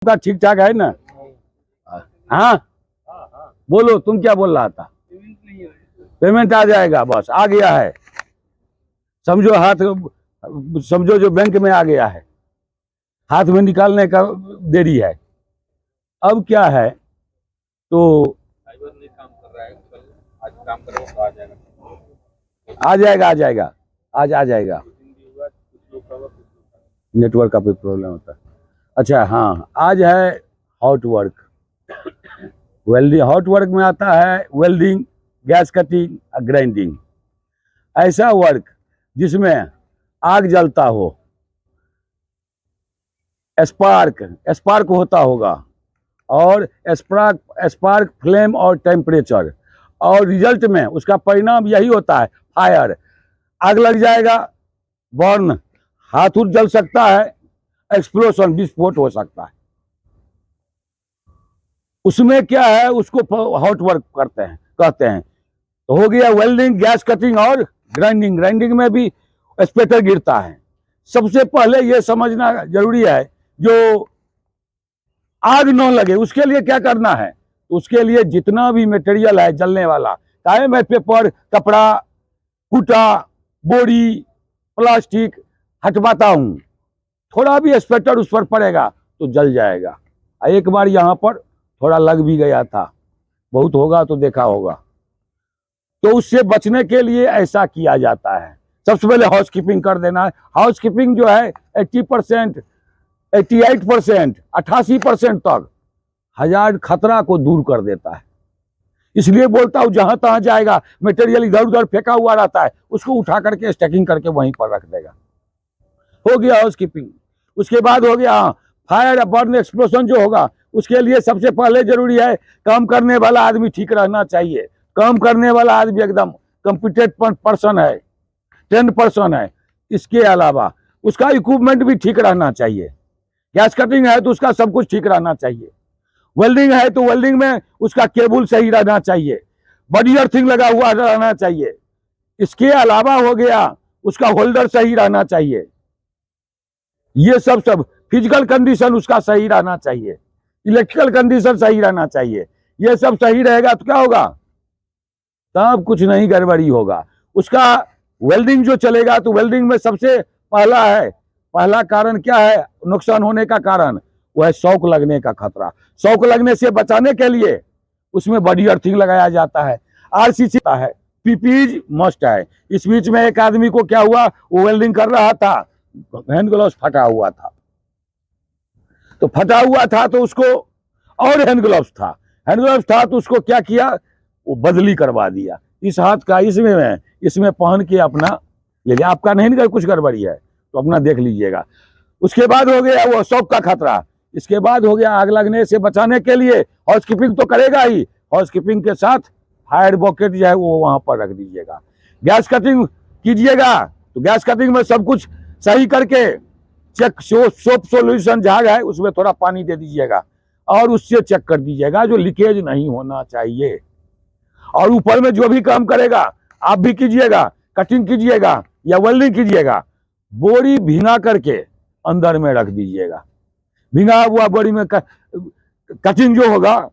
ठीक ठाक है ना? हाँ, बोलो तुम क्या बोल रहा था? पेमेंट आ जाएगा, बस आ गया है। समझो हाथ, समझो जो बैंक में आ गया है, हाथ में निकालने का देरी है। अब क्या है तो नहीं काम कर रहा है, कल आज काम करो तो आ जाएगा। आ जाएगा, आ जाएगा, आज आ जाएगा। नेटवर्क का भी प्रॉब्लम होता है। अच्छा हाँ, आज है hot work. Welding, hot work में आता है वेल्डिंग, गैस कटिंग, ग्राइंडिंग। ऐसा वर्क जिसमें आग जलता हो, स्पार्क स्पार्क होता होगा, और स्पार्क फ्लेम और टेम्परेचर, और रिजल्ट में उसका परिणाम यही होता है फायर। आग लग जाएगा, बर्न, हाथ उठ जल सकता है, एक्सप्लोशन, विस्फोट हो सकता है। उसमें क्या है, उसको हॉट वर्क कहते हैं। तो हो गया वेल्डिंग, गैस कटिंग और ग्राइंडिंग। ग्राइंडिंग में भी स्पेटर गिरता है। सबसे पहले यह समझना जरूरी है, जो आग न लगे उसके लिए क्या करना है। उसके लिए जितना भी मटेरियल है जलने वाला, चाहे मैं पेपर, कपड़ा, कूटा, बोरी, प्लास्टिक हटवाता हूं, थोड़ा भी स्पेटर उस पर पड़ेगा तो जल जाएगा। एक बार यहाँ पर थोड़ा लग भी गया था, बहुत होगा तो देखा होगा। तो उससे बचने के लिए ऐसा किया जाता है, सबसे पहले हाउसकीपिंग कर देना है। हाउसकीपिंग जो है 80%, 88%, 88% तक हजार खतरा को दूर कर देता है। इसलिए बोलता हूं, जहां तहां जाएगा मटेरियल इधर उधर फेंका हुआ रहता है, उसको उठा करके स्टैकिंग करके वहीं पर रख देगा। हो गया हाउसकीपिंग। उसके बाद हो गया फायर, बर्न, एक्सप्लोजन जो होगा, उसके लिए सबसे पहले जरूरी है काम करने वाला आदमी ठीक रहना चाहिए। काम करने वाला आदमी एकदम कॉम्पिटेंट पर्सन है, ट्रेंड पर्सन है। इसके अलावा उसका इक्विपमेंट भी ठीक रहना चाहिए। गैस कटिंग है तो उसका सब कुछ ठीक रहना चाहिए। वेल्डिंग है तो वेल्डिंग में उसका केबल सही रहना चाहिए, बॉडी अर्थिंग लगा हुआ रहना चाहिए। इसके अलावा हो गया उसका होल्डर सही रहना चाहिए। ये सब फिजिकल कंडीशन उसका सही रहना चाहिए, इलेक्ट्रिकल कंडीशन सही रहना चाहिए। ये सब सही रहेगा तो क्या होगा, तब कुछ नहीं गड़बड़ी होगा। उसका वेल्डिंग जो चलेगा तो वेल्डिंग में सबसे पहला कारण क्या है नुकसान होने का कारण, वह है शॉक लगने का खतरा। शॉक लगने से बचाने के लिए उसमें बॉडी अर्थिंग लगाया जाता है, आरसीसी है, पीपीई मस्ट है। इस बीच में एक आदमी को क्या हुआ, वो वेल्डिंग कर रहा था, हैंड ग्लव्स फटा हुआ था। तो फटा हुआ था तो उसको, और हैंड ग्लव्स था तो उसको क्या किया, वो बदली करवा दिया। इस हाथ का इसमें पहन के अपना ले लिया। आपका नहीं कुछ गड़बड़ी है तो अपना देख लीजिएगा। उसके बाद हो गया वो शॉक का खतरा। इसके बाद हो गया आग लगने से बचाने के लिए हाउसकीपिंग तो करेगा ही, हाउसकीपिंग के साथ फायर बकेट जो है वो वहां पर रख दीजिएगा। गैस कटिंग कीजिएगा तो गैस कटिंग में सब कुछ सही करके चेक, सोप सोल्यूशन झाग है उसमें थोड़ा पानी दे दीजिएगा और उससे चेक कर दीजिएगा, जो लीकेज नहीं होना चाहिए। और ऊपर में जो भी काम करेगा आप भी कीजिएगा, कटिंग कीजिएगा या वेल्डिंग कीजिएगा, बोरी भींगा करके अंदर में रख दीजिएगा। भींगा हुआ बोरी में कटिंग जो होगा,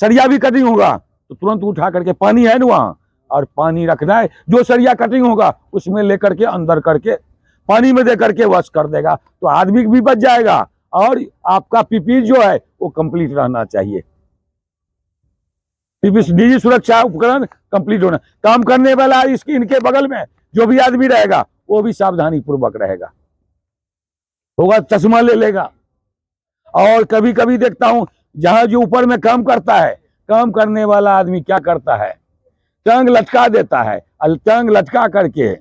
सरिया भी कटिंग होगा तो तुरंत उठा करके, पानी है ना वहां, और पानी रखना है, जो सरिया कटिंग होगा उसमें लेकर के अंदर करके पानी में दे करके वॉश कर देगा, तो आदमी भी बच जाएगा और आपका पीपी जो है वो कंप्लीट रहना चाहिए। निजी सुरक्षा उपकरण कंप्लीट होना। काम करने वाला इनके बगल में जो भी आदमी रहेगा वो भी सावधानी पूर्वक रहेगा, होगा चश्मा ले लेगा। और कभी कभी देखता हूं जहां जो ऊपर में काम करता है, काम करने वाला आदमी क्या करता है, टंग लटका देता है। टंग लटका करके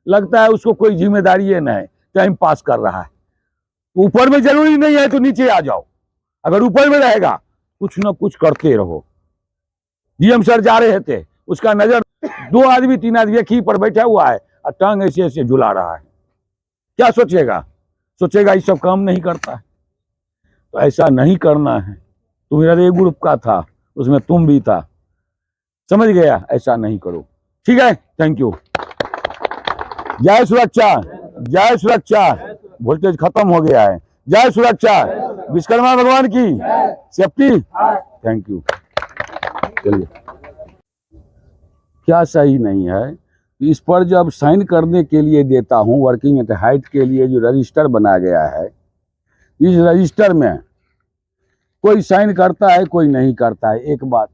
लगता है उसको कोई जिम्मेदारी न है, टाइम पास कर रहा है। ऊपर में जरूरी नहीं है तो नीचे आ जाओ, अगर ऊपर में रहेगा कुछ ना कुछ करते रहो। डीएम सर जा रहे थे, उसका नजर 2 आदमी 3 आदमी एक ही पर बैठा हुआ है और टांग ऐसे ऐसे झुला रहा है। क्या सोचेगा ये सब काम नहीं करता है। तो ऐसा नहीं करना है। तुम्हारे ग्रुप का था, उसमें तुम भी था, समझ गया, ऐसा नहीं करो। ठीक है, थैंक यू। जय सुरक्षा, जय सुरक्षा। वोल्टेज खत्म हो गया है। जय सुरक्षा, विश्वकर्मा भगवान की सेफ्टी। Thank you. चलिए, क्या सही नहीं है, इस पर जब साइन करने के लिए देता हूं, वर्किंग एट हाइट के लिए जो रजिस्टर बना गया है, इस रजिस्टर में कोई साइन करता है, कोई नहीं करता है, एक बात।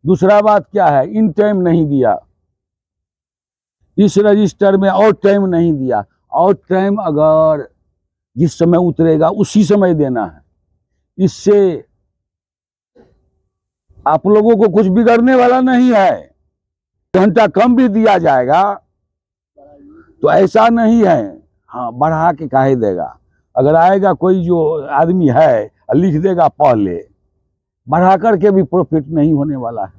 दूसरा बात क्या है, इन टाइम नहीं दिया इस रजिस्टर में, और टाइम नहीं दिया। और टाइम अगर जिस समय उतरेगा उसी समय देना है। इससे आप लोगों को कुछ बिगड़ने वाला नहीं है। घंटा कम भी दिया जाएगा तो ऐसा नहीं है, हाँ बढ़ा के काहे देगा। अगर आएगा कोई जो आदमी है लिख देगा पहले, बढ़ा करके भी प्रॉफिट नहीं होने वाला है,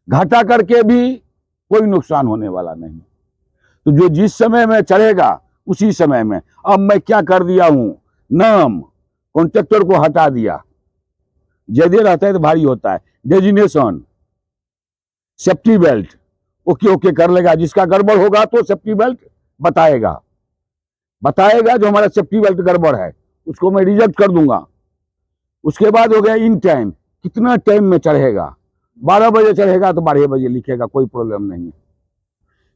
घटा करके भी कोई नुकसान होने वाला नहीं। तो जो जिस समय में चढ़ेगा उसी समय में। अब मैं क्या कर दिया हूं, नाम कॉन्ट्रैक्टर को हटा दिया, ज्यादा रहता है तो भारी होता है। Designation safety belt okay okay कर लेगा, जिसका गड़बड़ होगा तो सेफ्टी बेल्ट बताएगा जो हमारा सेफ्टी बेल्ट गड़बड़ है उसको मैं रिजेक्ट कर दूंगा। उसके बाद हो गया इन टाइम, कितना टाइम में चढ़ेगा, 12 बजे चढ़ेगा तो 12 बजे लिखेगा, कोई प्रॉब्लम नहीं है।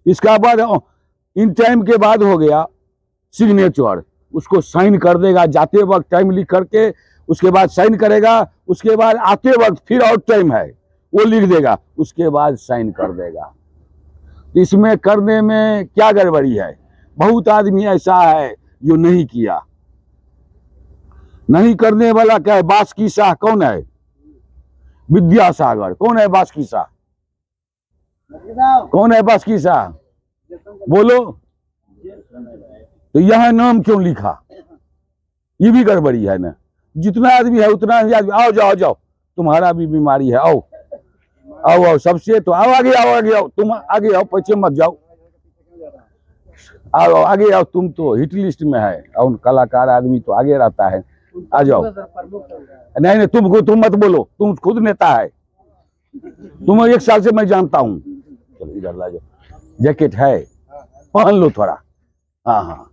इसका बाद इन टाइम के बाद हो गया सिग्नेचर, उसको साइन कर देगा जाते वक्त टाइम लिख करके, उसके बाद साइन करेगा, उसके बाद आते वक्त फिर और टाइम है वो लिख देगा, उसके बाद साइन कर देगा। इसमें करने में क्या गड़बड़ी है? बहुत आदमी ऐसा है जो नहीं किया। नहीं करने वाला क्या है? बासकी शाह कौन है? विद्यासागर। कौन है बासकी शाह? कौन है बासकी शाह? बोलो। तो यह नाम क्यों लिखा? ये भी गड़बड़ी है ना। जितना आदमी है उतना ही आदमी, आओ जाओ जाओ, तुम्हारा भी बीमारी है, आओ आओ आओ, सबसे तो आओ, आगे आओ, आगे आओ, तुम आगे आओ, पीछे मत जाओ, आओ आगे आओ, तुम तो हिट लिस्ट में है, और कलाकार आदमी तो आगे रहता है, आ जाओ। नहीं नहीं, तुम मत बोलो, तुम खुद नेता है, तुम 1 साल से मैं जानता हूँ। चलो इधर ला जाओ, जैकेट है पहन लो थोड़ा। हाँ हाँ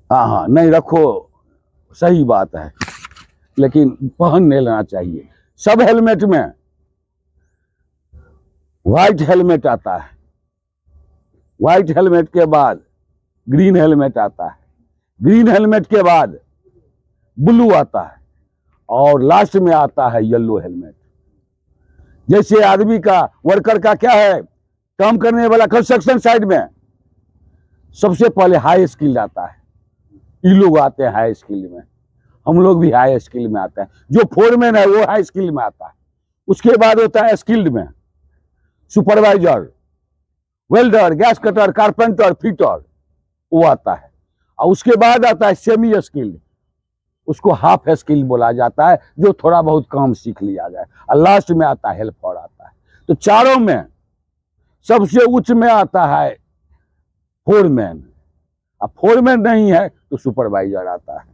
हाँ हाँ, नहीं रखो, सही बात है, लेकिन पहन नहीं लेना चाहिए। सब हेलमेट में व्हाइट हेलमेट आता है, व्हाइट हेलमेट के बाद ग्रीन हेलमेट आता है, ग्रीन हेलमेट के बाद ब्लू आता है, और लास्ट में आता है येलो हेलमेट। जैसे आदमी का, वर्कर का क्या है, काम करने वाला कंस्ट्रक्शन साइड में सबसे पहले हाई स्किल आता है, ये लोग आते हैं हाई स्किल में, हम लोग भी हाई स्किल में आते हैं। जो फोरमैन है वो हाई स्किल में आता है। उसके बाद होता है स्किल्ड में supervisor, welder, gas cutter, carpenter, fitter, वो आता है। और उसके बाद आता है सेमी स्किल्ड, उसको हाफ स्किल बोला जाता है, जो थोड़ा बहुत काम सीख लिया जाए। और लास्ट में आता है हेल्पर आता है। तो चारों में सबसे उच्च में आता है फोरमैन। अब फोरमैन नहीं है तो सुपरवाइजर आता है।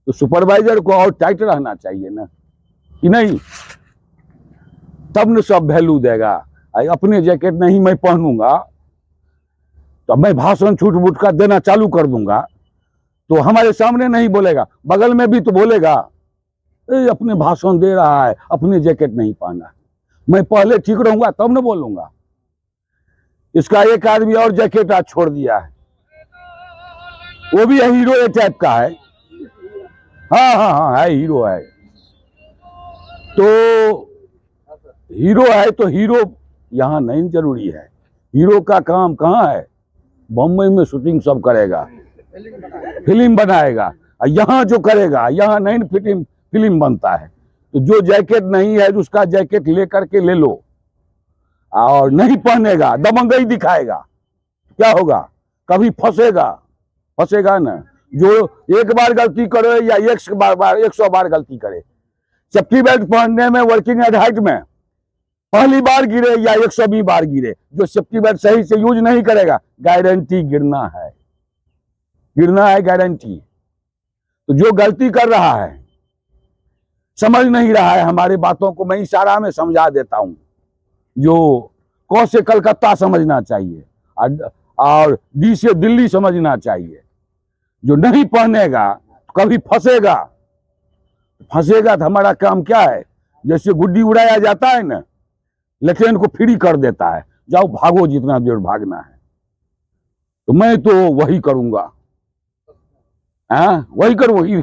तो सुपरवाइजर को और टाइट रहना चाहिए ना, कि नहीं? तब न सब वैल्यू देगा। अपने जैकेट नहीं मैं पहनूंगा तो मैं भाषण छूट बूट का देना चालू कर दूंगा, तो हमारे सामने नहीं बोलेगा, बगल में भी तो बोलेगा, अपने भाषण दे रहा है, अपने जैकेट नहीं पहना। मैं पहले ठीक रहूंगा तब न बोलूंगा। इसका एक आदमी और जैकेट आज छोड़ दिया है, वो भी हीरो टाइप का है। हाँ हाँ हाँ है, हीरो है। तो हीरो है तो हीरो यहाँ नहीं जरूरी है। हीरो का काम कहाँ है? बम्बई में शूटिंग सब करेगा, फिल्म बनाएगा, और यहाँ जो करेगा यहाँ नहीं फिल्म बनता है। तो जो जैकेट नहीं है उसका जैकेट ले करके ले लो, और नहीं पहनेगा दबंगई दिखाएगा, क्या होगा? कभी फंसेगा ना। जो एक बार गलती करे या 100 बार गलती करे, सेफ्टी बेल्ट पहनने में, वर्किंग एट हाइट में पहली बार गिरे या 120 बार गिरे, जो सेफ्टी बेल्ट सही से यूज नहीं करेगा, गारंटी गिरना है गारंटी। तो जो गलती कर रहा है, समझ नहीं रहा है हमारे बातों को, मैं इशारा में समझा देता हूं। जो क से कलकत्ता समझना चाहिए, और डी से दिल्ली समझना चाहिए। जो नहीं पहनेगा तो कभी फंसेगा। फंसेगा तो हमारा काम क्या है, जैसे गुड्डी उड़ाया जाता है ना, लेकिन को फ्री कर देता है, जाओ भागो जितना देर भागना है। तो मैं तो वही करूंगा, वही करूंगा।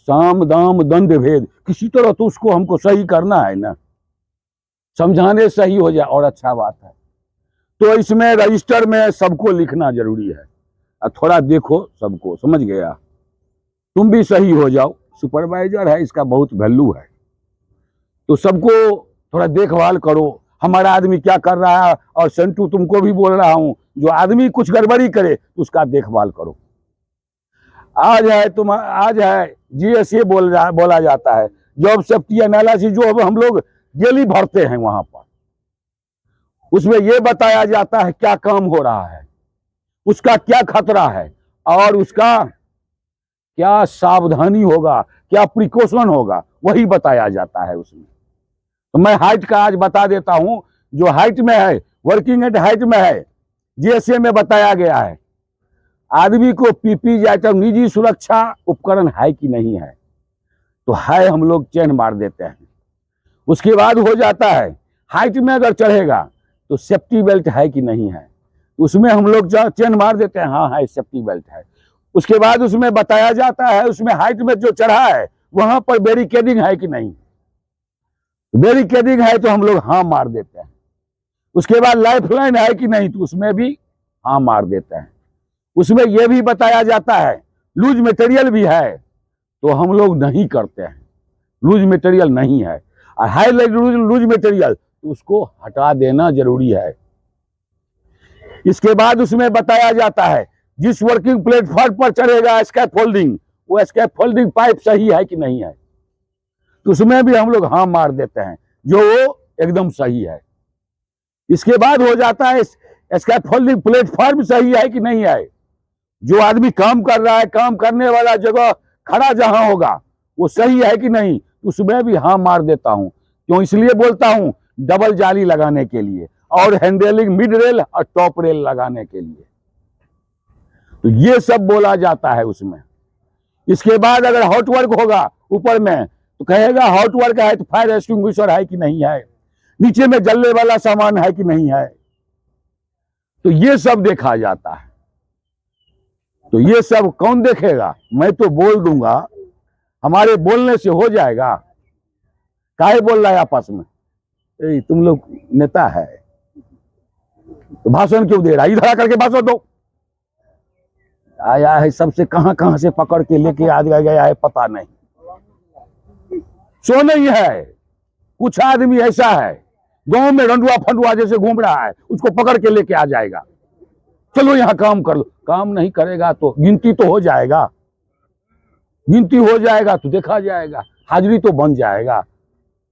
साम दाम दंड भेद, किसी तरह तो उसको हमको सही करना है ना, समझाने सही हो जाए और अच्छा बात है। तो इसमें रजिस्टर में सबको लिखना जरूरी है। और थोड़ा देखो सबको, समझ गया, तुम भी सही हो जाओ। सुपरवाइजर है, इसका बहुत वैल्यू है। तो सबको थोड़ा देखभाल करो, हमारा आदमी क्या कर रहा है। और संटू तुमको भी बोल रहा हूं, जो आदमी कुछ गड़बड़ी करे तो उसका देखभाल करो। आज है जीएसए बोला जाता है, जॉब सेफ्टी एनालिसिस, जो अब हम लोग डेली भरते हैं वहां पर। उसमें यह बताया जाता है क्या काम हो रहा है, उसका क्या खतरा है, और उसका क्या सावधानी होगा, क्या प्रिकॉशन होगा, वही बताया जाता है उसमें। तो मैं हाइट का आज बता देता हूं, जो हाइट में है, वर्किंग एट हाइट में है, जीएसए में बताया गया है। आदमी को पीपी आइटम, निजी सुरक्षा उपकरण है कि नहीं है, तो है, हम लोग चेन मार देते हैं। उसके बाद हो जाता है हाइट में अगर चढ़ेगा तो सेफ्टी बेल्ट है कि नहीं है, उसमें हम लोग चेन मार देते हैं, हाँ है सेफ्टी बेल्ट है। उसके बाद उसमें बताया जाता है, उसमें हाइट में जो चढ़ा है वहां पर बैरिकेडिंग है कि नहीं, बैरिकेडिंग है तो हम लोग हाँ मार देते हैं। उसके बाद लाइफ लाइन है कि नहीं, तो उसमें भी हाँ मार देते हैं। उसमें यह भी बताया जाता है लूज मटेरियल भी है, तो हम लोग नहीं करते हैं, लूज मटेरियल नहीं है। और हाई लूज मटेरियल तो उसको हटा देना जरूरी है। इसके बाद उसमें बताया जाता है जिस वर्किंग प्लेटफॉर्म पर चढ़ेगा स्कैफोल्डिंग, वो स्कैफोल्डिंग पाइप सही है कि नहीं है, तो उसमें भी हम लोग हाँ मार देते हैं, जो वो एकदम सही है। इसके बाद हो जाता है स्कैफोल्डिंग प्लेटफॉर्म सही है कि नहीं है, जो आदमी काम कर रहा है, काम करने वाला जगह खड़ा जहां होगा वो सही है कि नहीं, उसमें भी हाँ मार देता हूं। क्यों, इसलिए बोलता हूं, डबल जाली लगाने के लिए, और हैंडलिंग मिड रेल और टॉप रेल लगाने के लिए। तो ये सब बोला जाता है उसमें। इसके बाद अगर हॉट वर्क होगा ऊपर में, तो कहेगा हॉट वर्क है तो फायर एक्सटिंग्विशर है कि नहीं है, नीचे में जलने वाला सामान है कि नहीं है, तो ये सब देखा जाता है। तो ये सब कौन देखेगा, मैं तो बोल दूंगा, हमारे बोलने से हो जाएगा। काहे बोल रहा है आपस में, तुम लोग नेता है तो भाषण क्यों दे रहा है, इधर आकर के भाषण दो। आया है सबसे कहां से पकड़ के लेके आ गया है पता नहीं, सो नहीं है। कुछ आदमी ऐसा है गांव में रंडुआ फंडुआ जैसे घूम रहा है, उसको पकड़ के लेके आ जाएगा, चलो यहाँ काम कर लो। काम नहीं करेगा तो गिनती तो हो जाएगा, गिनती हो जाएगा तो देखा जाएगा, हाजिरी तो बन जाएगा।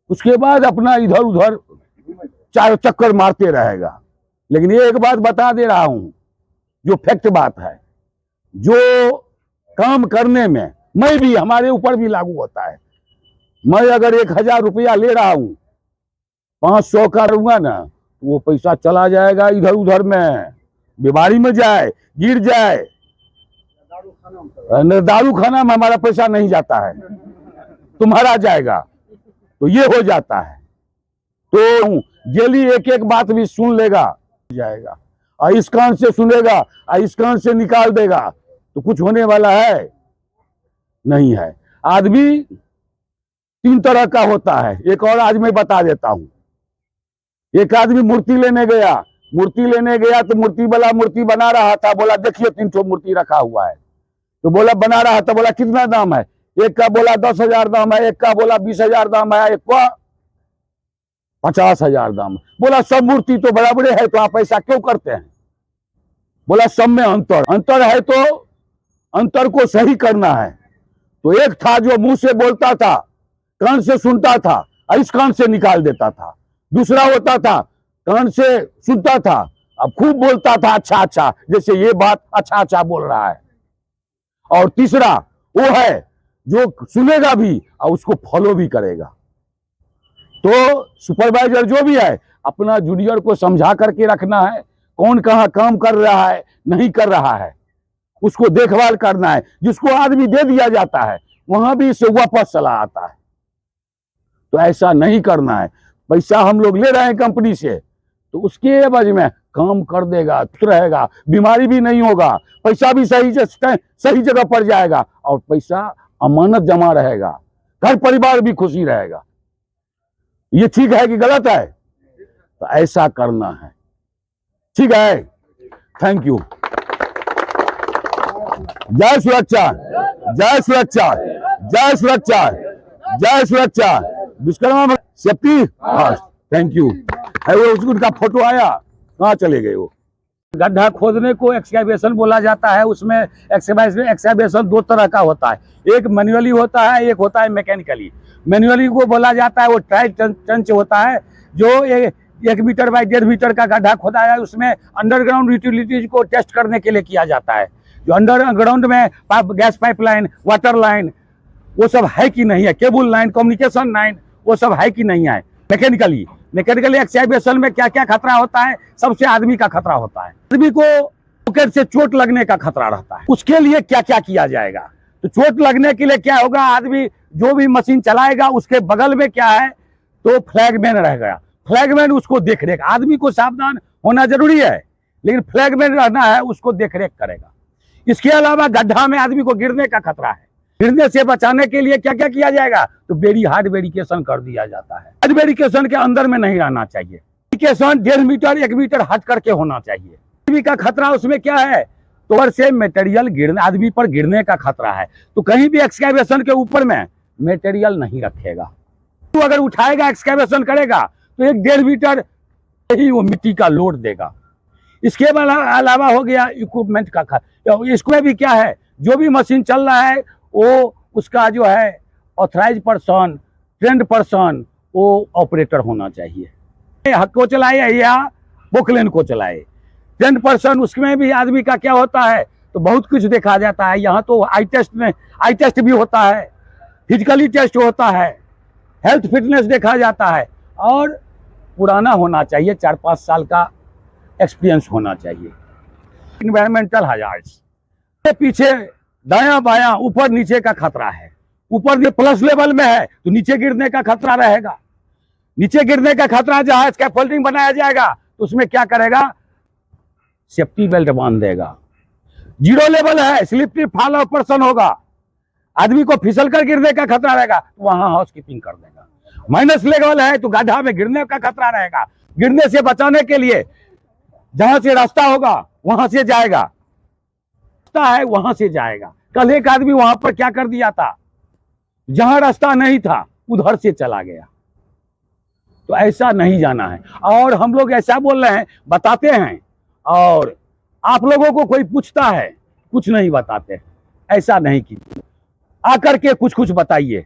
उसके बाद अपना इधर उधर चार चक्कर मारते रहेगा। लेकिन ये एक बात बता दे रहा हूं, जो फैक्ट बात है, जो काम करने में मैं भी, हमारे ऊपर भी लागू होता है। मैं अगर 1000 रुपया ले रहा हूं, 500 का रहूंगा ना, तो वो पैसा चला जाएगा इधर उधर में, बीमारी में जाए, गिर जाए। दारू खाना में हमारा पैसा नहीं जाता है, तुम्हारा जाएगा। तो ये हो जाता है। तो जेली एक एक बात भी सुन लेगा जाएगा, और इस कान से सुनेगा और इस कान से निकाल देगा, तो कुछ होने वाला है नहीं है। आदमी 3 तरह का होता है। एक और आज मैं बता देता हूं। एक आदमी मूर्ति लेने गया, तो मूर्ति वाला मूर्ति बना रहा था, बोला देखिए 3 मूर्ति रखा हुआ है। तो बोला बना रहा था, बोला कितना दाम है, एक का बोला 10,000 दाम है, एक का बोला 20,000 दाम है, एक का 50,000 दाम। बोला सब मूर्ति तो बराबर है, तो आप ऐसा क्यों करते हैं। बोला सब में अंतर है, तो अंतर को सही करना है। तो एक था जो मुंह से बोलता था, कान से सुनता था और इस कान से निकाल देता था। दूसरा होता था कान से सुनता था, अब खूब बोलता था अच्छा अच्छा, जैसे ये बात अच्छा अच्छा बोल रहा है। और तीसरा वो है जो सुनेगा भी और उसको फॉलो भी करेगा। तो सुपरवाइजर जो भी है, अपना जूनियर को समझा करके रखना है, कौन कहाँ काम कर रहा है, नहीं कर रहा है, उसको देखभाल करना है। जिसको आदमी दे दिया जाता है वहां भी इससे वापस चला आता है। तो ऐसा नहीं करना है। पैसा हम लोग ले रहे हैं कंपनी से, तो उसके एवज में काम कर देगा, रहेगा, बीमारी भी नहीं होगा, पैसा भी सही जगह पर जाएगा और पैसा अमानत जमा रहेगा, घर परिवार भी खुशी रहेगा। ये ठीक है कि गलत है? तो ऐसा करना है। ठीक है, थैंक यू। जय सुरक्षा, जय सुरक्षा, जय सुरक्षा, जय सुरक्षा। विश्वकर्मा सेफ्टी, हाँ, थैंक यू। है वो उनका फोटो आया, कहाँ चले गए वो? गड्ढा खोदने को एक्सकैवेशन बोला जाता है। उसमें एक्सकैवेशन दो तरह का होता है, एक मैन्युअली होता है, एक होता है मैकेनिकली। मैन्युअली को बोला जाता है वो ट्राई ट्रंच होता है, जो 1 मीटर बाई 1.5 मीटर का गड्ढा खोदा है। उसमें अंडरग्राउंड यूटिलिटीज को टेस्ट करने के लिए किया जाता है, जो अंडरग्राउंड में गैस पाइपलाइन, वाटर लाइन, वो सब है कि नहीं है, केबल लाइन, कम्युनिकेशन लाइन, वो सब है कि नहीं है। मैकेनिकली एक्सकैवेशन में क्या क्या खतरा होता है? सबसे आदमी का खतरा होता है, आदमी को पॉकेट से चोट लगने का खतरा रहता है। उसके लिए क्या क्या किया जाएगा? तो चोट लगने के लिए क्या होगा, आदमी जो भी मशीन चलाएगा उसके बगल में क्या है, तो फ्लैगमैन रहेगा। फ्लैगमैन उसको देख रेख, आदमी को सावधान होना जरूरी है, लेकिन फ्लैगमैन रहना है, उसको देख रेख करेगा। इसके अलावा गड्ढा में आदमी को गिरने का खतरा है, गिरने से बचाने के लिए क्या क्या किया जाएगा? तो हार्ड बैरिकेशन कर दिया जाता है। हार्ड बैरिकेशन के अंदर में नहीं रहना चाहिए, बैरिकेशन 1.5 मीटर 1 मीटर हट करके होना चाहिए। आदमी का खतरा उसमें क्या है, तो ऊपर से मटेरियल गिरने, आदमी पर गिरने का खतरा है। तो कहीं भी एक्सकैवेशन के ऊपर में मटेरियल नहीं रखेगा। तो अगर उठाएगा, एक्सकैवेशन करेगा, तो 1.5 मीटर ही वो मिट्टी का लोड देगा। इसके अलावा हो गया इक्विपमेंट का खतरा। इसमें भी क्या है, जो भी मशीन चल रहा है वो उसका जो है ऑथराइज पर्सन, ट्रेंड पर्सन, वो ऑपरेटर होना चाहिए। हक को चलाए या बोकलेन को चलाए, ट्रेंड पर्सन, उसमें भी आदमी का क्या होता है, तो बहुत कुछ देखा जाता है। यहाँ तो आई टेस्ट भी होता है, फिजिकली टेस्ट होता है, हेल्थ फिटनेस देखा जाता है, और पुराना होना चाहिए, 4-5 साल का एक्सपीरियंस होना चाहिए। इन्वायरमेंटल हजार्ड्स के पीछे दायां बायां ऊपर नीचे का खतरा है। ऊपर प्लस लेवल में है तो नीचे गिरने का खतरा रहेगा। नीचे गिरने का खतरा जहां स्कैफोल्डिंग बनाया जाएगा तो उसमें क्या करेगा, सेफ्टी बेल्ट बांध देगा। 0 लेवल है, स्लिप फॉल ऑपरेशन होगा, आदमी को फिसल कर गिरने का खतरा रहेगा, तो वहां हाउसकीपिंग कर देगा। माइनस लेवल है तो गड्ढा में गिरने का खतरा रहेगा, गिरने से बचाने के लिए जहां से रास्ता होगा वहां से जाएगा, रास्ता है वहां से जाएगा। कल एक आदमी वहां पर क्या कर दिया था, जहां रास्ता नहीं था उधर से चला गया। तो ऐसा नहीं जाना है। और हम लोग ऐसा बोल रहे हैं, बताते हैं, और आप लोगों को कोई पूछता है कुछ नहीं बताते, ऐसा नहीं कीजिए। आकर के कुछ कुछ बताइए,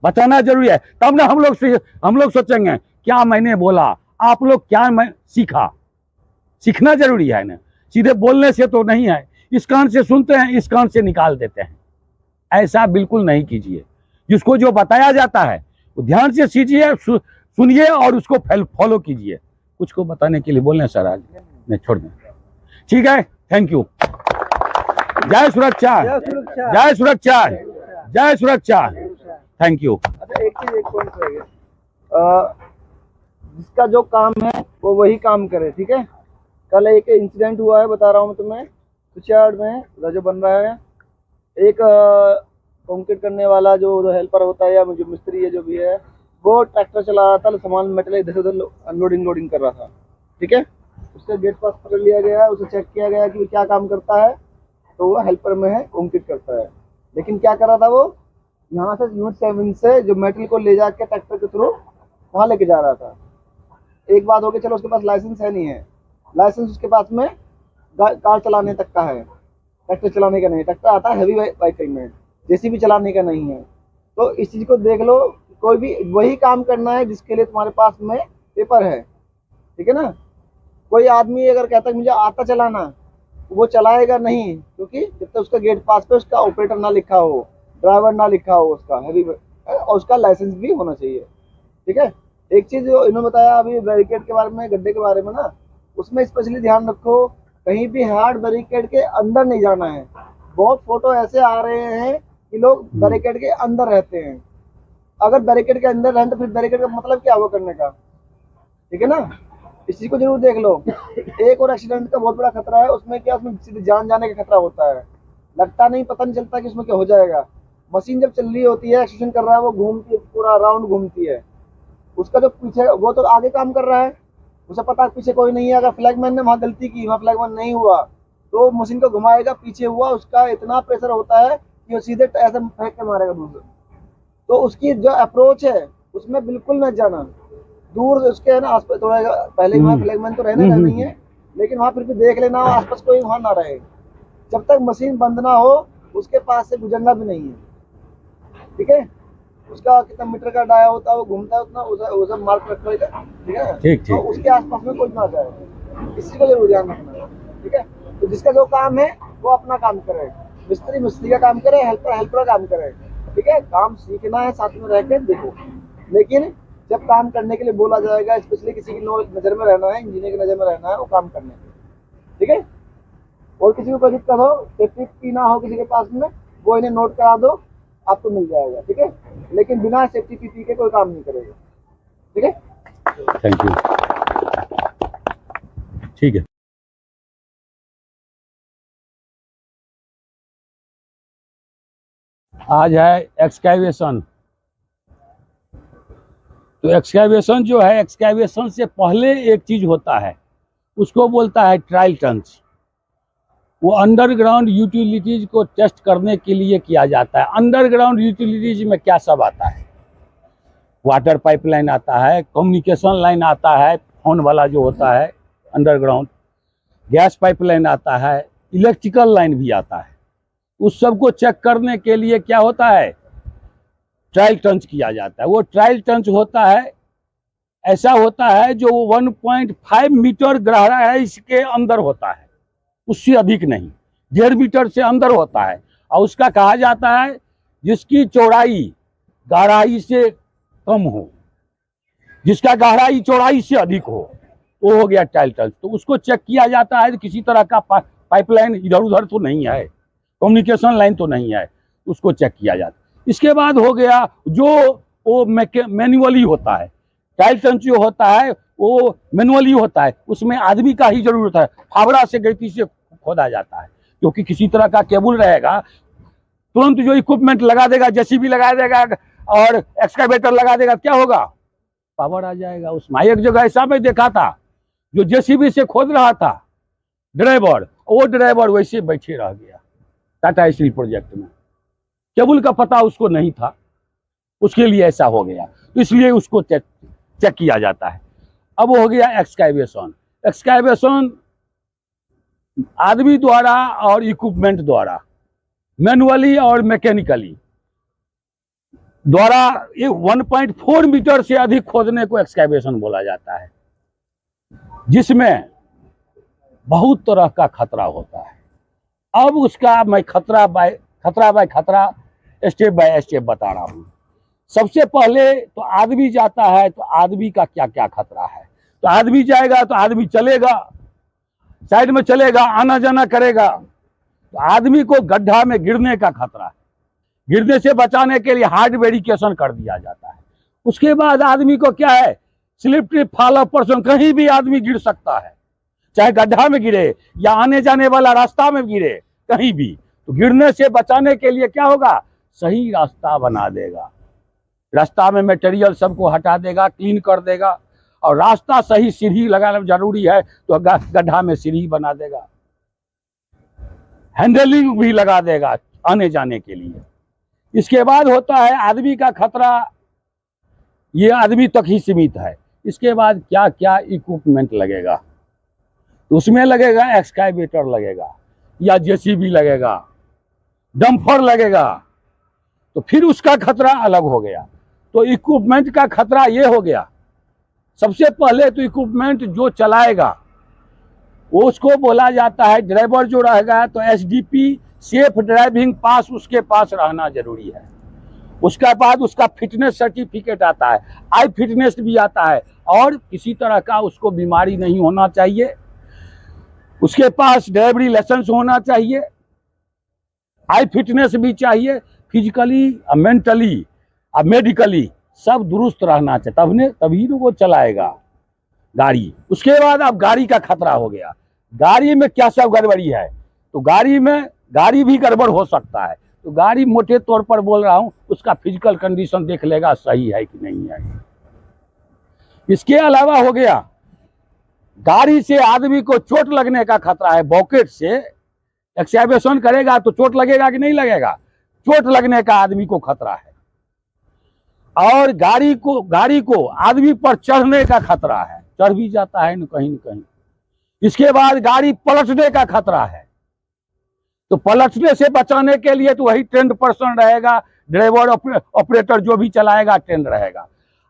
बताना जरूरी है, तब ना हम लोग सोचेंगे क्या मैंने बोला, आप लोग क्या मैं सीखना जरूरी है ना। सीधे बोलने से तो नहीं है, इस कान से सुनते हैं, इस कान से निकाल देते हैं। ऐसा बिल्कुल नहीं कीजिए। जिसको जो बताया जाता है वो ध्यान से सीखिए, सुनिए और उसको फॉलो कीजिए। कुछ को बताने के लिए बोलने सर, आज मैं छोड़ दें, ठीक है, थैंक यू। जय सुरक्षा, जय सुरक्षा, जय सुरक्षा, थैंक यू। अच्छा, एक पॉइंट रह गया, जिसका जो काम है वो वही काम करे, ठीक है। कल एक इंसिडेंट हुआ है, बता रहा हूँ मैं तुम्हें, कुचियाड़ में जो बन रहा है, एक कंक्रीट करने वाला जो हेल्पर होता है या जो मिस्त्री है जो भी है, वो ट्रैक्टर चला रहा था, सामान मटेरियल इधर उधर अनलोडिंग लोडिंग कर रहा था, ठीक है। उसके गेट पास पकड़ लिया गया, उसे चेक किया गया कि क्या काम करता है, तो वो हेल्पर में है, कंक्रीट करता है। लेकिन क्या कर रहा था वो, यहाँ से यूनिट 7 से जो मेटेरियल को ले जाके ट्रैक्टर के थ्रू वहाँ लेके जा रहा था। एक बात हो गई, चलो उसके पास लाइसेंस है नहीं है, लाइसेंस उसके पास में कार चलाने तक का है, ट्रैक्टर चलाने का नहीं। ट्रैक्टर आता है हैवी व्हीकल में, जेसीबी चलाने का नहीं है। तो इस चीज़ को देख लो, कोई भी वही काम करना है जिसके लिए तुम्हारे पास में पेपर है, ठीक है ना। कोई आदमी अगर कहता है मुझे आता चलाना, वो चलाएगा नहीं, क्योंकि जब तक उसका गेट पास पे उसका ऑपरेटर ना लिखा हो, ड्राइवर ना लिखा हो उसका हैवी, और उसका लाइसेंस भी होना चाहिए, ठीक है। एक चीज़ जो इन्होंने बताया अभी बैरिकेड के बारे में, गड्ढे के बारे में ना, उसमें स्पेशली ध्यान रखो, कहीं भी हार्ड बैरिकेड के अंदर नहीं जाना है। बहुत फोटो ऐसे आ रहे हैं कि लोग बैरिकेड के अंदर रहते हैं। अगर बैरिकेड के अंदर रहें तो फिर बैरिकेड का मतलब क्या हुआ करने का, ठीक है ना। इस चीज को जरूर देख लो। एक और एक्सीडेंट का बहुत बड़ा खतरा है, उसमें क्या, उसमें सीधे जान जाने का खतरा होता है। लगता नहीं, पता नहीं चलता कि उसमें क्या हो जाएगा। मशीन जब चल रही होती है, एक्सटेंशन कर रहा है, वो घूमती है, पूरा राउंड घूमती है। उसका जो पीछे, वो तो आगे काम कर रहा है, उसे पता है पीछे कोई नहीं है। अगर फ्लैगमैन ने वहां गलती की, वहां फ्लैगमैन नहीं हुआ, तो मशीन को घुमाएगा, पीछे हुआ, उसका इतना प्रेशर होता है कि वो सीधे ऐसे फेंक के मारेगा दूसरे। तो उसकी जो अप्रोच है उसमें बिल्कुल मत जाना, दूर उसके है ना आसपास थोड़ा। पहले वहाँ फ्लैगमैन तो रहना नहीं है, लेकिन वहाँ फिर भी देख लेना आसपास कोई वहाँ ना रहे। जब तक मशीन बंद ना हो उसके पास से गुजरना भी नहीं है, ठीक है। उसका कितना मीटर का डाया होता है, वो घूमता है उतना, उसे मार्क रखेगा, ठीक है। ठीक तो उसके आसपास में कोई ना जाए, इसी को जरूर ध्यान रखना, ठीक है। तो जिसका जो काम है वो अपना काम करे, मिस्त्री मिस्त्री का काम करे, हेल्पर हेल्पर का काम करे, ठीक है। काम सीखना है, साथ में रह के देखो। लेकिन जब काम करने के लिए बोला जाएगा, स्पेशली किसी की नजर में रहना है, इंजीनियर की नजर में रहना है, वो काम करने के, ठीक है। और किसी को कोई दिक्कत हो, सेफ्टी की ना हो किसी के पास में, वो इन्हें नोट करा दो, आपको मिल जाएगा, ठीक है। लेकिन बिना सेफ्टी पीपी के कोई काम नहीं करेगा, ठीक है। थैंक यू, ठीक है। आज है एक्सकैवेशन। तो एक्सकैवेशन जो है, एक्सकैवेशन से पहले एक चीज होता है, उसको बोलता है ट्रायल टंच। वो अंडरग्राउंड यूटिलिटीज को टेस्ट करने के लिए किया जाता है। अंडरग्राउंड यूटिलिटीज में क्या सब आता है? वाटर पाइपलाइन आता है, कम्युनिकेशन लाइन आता है, फोन वाला जो होता है अंडरग्राउंड, गैस पाइपलाइन आता है, इलेक्ट्रिकल लाइन भी आता है। उस सब को चेक करने के लिए क्या होता है? ट्रायल टंच किया जाता है। वो ट्रायल टंच होता है, ऐसा होता है जो 1.5 मीटर गहराई इसके अंदर होता है, उससे अधिक नहीं, 1.5 मीटर से अंदर होता है। और उसका कहा जाता है जिसकी चौड़ाई गहराई से कम हो, जिसका गहराई चौड़ाई से अधिक हो, वो हो गया ट्रायल टंच। तो उसको चेक किया जाता है, किसी तरह का पाइपलाइन इधर उधर तो नहीं है, कम्युनिकेशन लाइन तो नहीं है, उसको चेक किया जाता है। इसके बाद हो गया जो वो मैनुअली होता है। ट्रायल टंच जो होता है वो मैनुअली होता है, उसमें आदमी का ही जरूरत है, फावड़ा से गति से खोदा जाता है, क्योंकि किसी तरह का केबल रहेगा, तुरंत जो इक्विपमेंट लगा देगा, जेसीबी लगा देगा और एक्सकावेटर लगा देगा, क्या होगा? पावर आ जाएगा उसमें। एक जगह ऐसा मैं देखा था, जो जेसीबी से खोद रहा था ड्राइवर, वो ड्राइवर वैसे बैठे रह गया टाटा स्टील प्रोजेक्ट में। केबल का पता उसको नहीं था, उसके लिए ऐसा हो गया, तो इसलिए उसको चेक किया जाता है। अब हो गया एक्सकैवेशन। एक्सकैवेशन आदमी द्वारा और इक्विपमेंट द्वारा, मैनुअली और मैकेनिकली द्वारा, ये 1.4 मीटर से अधिक खोदने को एक्सकैवेशन बोला जाता है, जिसमें बहुत तरह का खतरा होता है। अब उसका मैं खतरा बाय खतरा स्टेप बाय स्टेप बता रहा हूँ। सबसे पहले तो आदमी जाता है, तो आदमी का क्या क्या खतरा है। तो आदमी जाएगा तो आदमी चलेगा, साइड में चलेगा, आना जाना करेगा, तो आदमी को गड्ढा में गिरने का खतरा है। गिरने से बचाने के लिए हार्ड बैरिकेशन कर दिया जाता है। उसके बाद आदमी को क्या है? Slip trip fall of person, कहीं भी आदमी गिर सकता है, चाहे गड्ढा में गिरे या आने जाने वाला रास्ता में गिरे, कहीं भी। तो गिरने से बचाने के लिए क्या होगा? सही रास्ता बना देगा, रास्ता में मटेरियल सबको हटा देगा, क्लीन कर देगा, और रास्ता सही सीढ़ी लगाना जरूरी है, तो गड्ढा में सीढ़ी बना देगा, हैंडलिंग भी लगा देगा आने जाने के लिए। इसके बाद होता है आदमी का खतरा, ये आदमी तक ही सीमित है। इसके बाद क्या क्या इक्विपमेंट लगेगा? तो उसमें लगेगा एक्सकावेटर लगेगा, या जेसीबी लगेगा, डंपर लगेगा, तो फिर उसका खतरा अलग हो गया। तो इक्विपमेंट का खतरा ये हो गया, सबसे पहले तो इक्विपमेंट जो चलाएगा वो उसको बोला जाता है, ड्राइवर जो रहेगा तो एसडीपी सेफ ड्राइविंग पास उसके पास रहना जरूरी है। उसके बाद उसका फिटनेस सर्टिफिकेट आता है, आई फिटनेस भी आता है, और किसी तरह का उसको बीमारी नहीं होना चाहिए, उसके पास ड्राइवरी लाइसेंस होना चाहिए, हाई फिटनेस भी चाहिए, फिजिकली, मेंटली, मेडिकली सब दुरुस्त रहना चाहिए, तभी वो चलाएगा गाड़ी। उसके बाद अब गाड़ी का खतरा हो गया। गाड़ी में क्या सब गड़बड़ी है, तो गाड़ी भी गड़बड़ हो सकता है। तो गाड़ी मोटे तौर पर बोल रहा हूं, उसका फिजिकल कंडीशन देख लेगा सही है कि नहीं है। इसके अलावा हो गया, गाड़ी से आदमी को चोट लगने का खतरा है। बॉकेट से एक्साइवेशन करेगा तो चोट लगेगा कि नहीं लगेगा, चोट लगने का आदमी को खतरा है। और गाड़ी को आदमी पर चढ़ने का खतरा है, चढ़ भी जाता है न कहीं। इसके बाद गाड़ी पलटने का खतरा है, तो पलटने से बचाने के लिए तो वही ट्रेंड पर्सन रहेगा, ड्राइवर ऑपरेटर जो भी चलाएगा ट्रेंड रहेगा।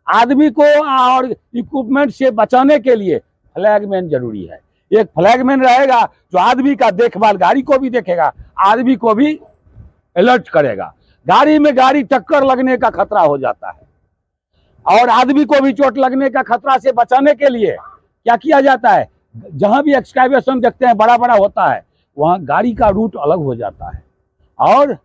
आदमी को और इक्विपमेंट से बचाने के लिए फ्लैगमैन जरूरी है। एक फ्लैगमैन रहेगा जो आदमी का देखभाल, गाड़ी को भी देखेगा, आदमी को भी अलर्ट करेगा। गाड़ी टक्कर लगने का खतरा हो जाता है और आदमी को भी चोट लगने का खतरा से बचाने के लिए क्या किया जाता है, जहां भी एक्सकावेशन देखते हैं बड़ा बड़ा होता है, वहां गाड़ी का रूट अलग हो जाता है और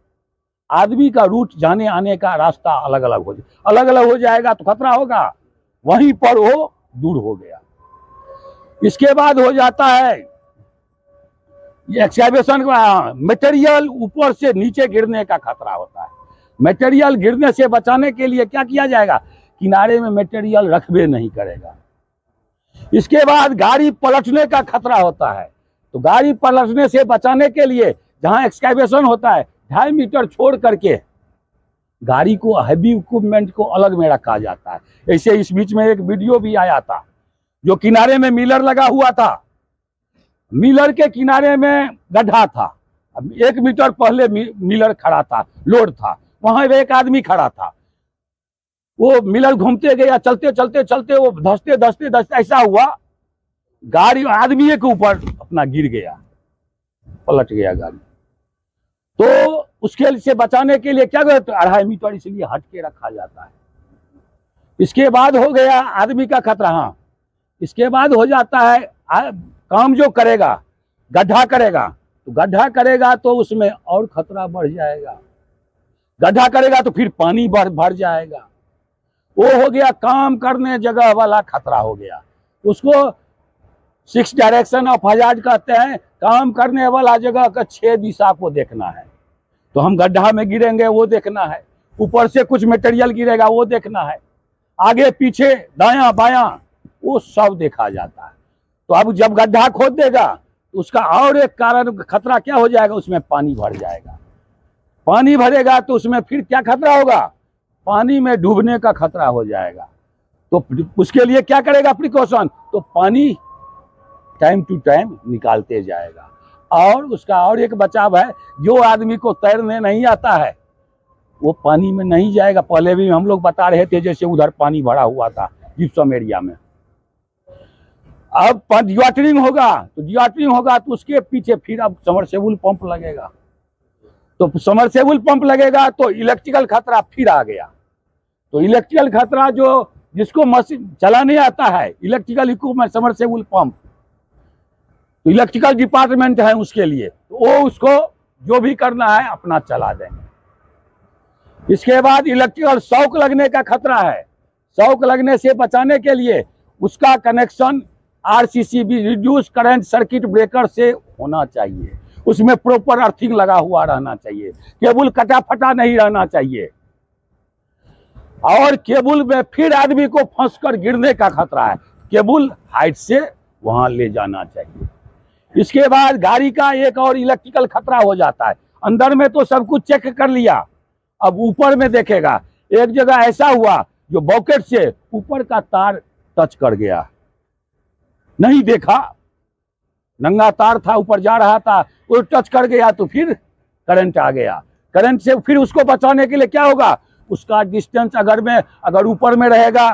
आदमी का रूट जाने आने का रास्ता अलग अलग हो जाएगा, तो खतरा होगा, वहीं पर वो दूर हो गया। इसके बाद हो जाता है एक्सकावेशन का मटेरियल ऊपर से नीचे गिरने का खतरा होता है। मटेरियल गिरने से बचाने के लिए क्या किया जाएगा, किनारे में मटेरियल रखबे नहीं करेगा। इसके बाद गाड़ी पलटने का खतरा होता है, तो गाड़ी पलटने से बचाने के लिए जहां एक्सकावेशन होता है 2.5 मीटर छोड़ करके गाड़ी को, हैवी इक्विपमेंट को अलग में रखा जाता है। ऐसे इस बीच में एक वीडियो भी आया था, जो किनारे में मिलर लगा हुआ था, मिलर के किनारे में गड्ढा था, अब 1 मीटर पहले मिलर खड़ा था, लोड था, वहां एक आदमी खड़ा था। वो मिलर घूमते गया, चलते वो धसते ऐसा हुआ, गाड़ी आदमी के ऊपर अपना गिर गया, पलट गया गाड़ी। तो उसके से बचाने के लिए क्या करते, 2.5 मीटर इसलिए हट के रखा जाता है। इसके बाद हो गया आदमी का खतरा। हाँ, इसके बाद हो जाता है काम जो करेगा, गड्ढा करेगा तो उसमें और खतरा बढ़ जाएगा। गड्ढा करेगा तो फिर पानी भर जाएगा, वो हो गया काम करने जगह वाला खतरा हो गया। उसको 6 डायरेक्शन ऑफ हजार्ड कहते हैं। काम करने वाला जगह का 6 दिशा को देखना है, तो हम गड्ढा में गिरेंगे वो देखना है, ऊपर से कुछ मटेरियल गिरेगा वो देखना है, आगे पीछे दायां बायां वो सब देखा जाता है। तो अब जब गड्ढा खोद देगा तो उसका और एक कारण खतरा क्या हो जाएगा, उसमें पानी भर जाएगा। पानी भरेगा तो उसमें फिर क्या खतरा होगा, पानी में डूबने का खतरा हो जाएगा। तो उसके लिए क्या करेगा प्रिकॉशन, तो पानी टाइम टू टाइम निकालते जाएगा। और उसका और एक बचाव है, जो आदमी को तैरने नहीं आता है वो पानी में नहीं जाएगा। पहले भी हम लोग बता रहे थे, जैसे उधर पानी भरा हुआ था जिप्सम एरिया में। अब डिवाटरिंग होगा तो उसके पीछे फिर अब समरसेबुल पंप लगेगा, तो समरसेबुल पंप लगेगा तो इलेक्ट्रिकल खतरा फिर आ गया। तो इलेक्ट्रिकल खतरा जो जिसको मशीन चलाने आता है, इलेक्ट्रिकल इक्विपमेंट, समरसेबुल पंप, तो इलेक्ट्रिकल डिपार्टमेंट है उसके लिए, तो वो उसको जो भी करना है अपना चला देंगे। इसके बाद इलेक्ट्रिकल शॉक लगने का खतरा है। शॉक लगने से बचाने के लिए उसका connection RCCB, reduce current circuit breaker से होना चाहिए। उसमें प्रॉपर अर्थिंग लगा हुआ रहना चाहिए, केबल कटा फटा नहीं रहना चाहिए। और केबल में फिर आदमी को फंसकर गिरने का खतरा है, केबल हाइट से वहां ले जाना चाहिए। इसके बाद गाड़ी का एक और इलेक्ट्रिकल खतरा हो जाता है। अंदर में तो सब कुछ चेक कर लिया, अब ऊपर में देखेगा। एक जगह ऐसा हुआ जो बॉकेट से ऊपर का तार टच कर गया, नहीं देखा, नंगा तार था ऊपर जा रहा था, वो टच कर गया तो फिर करंट आ गया। करंट से फिर उसको बचाने के लिए क्या होगा, उसका डिस्टेंस अगर ऊपर में रहेगा,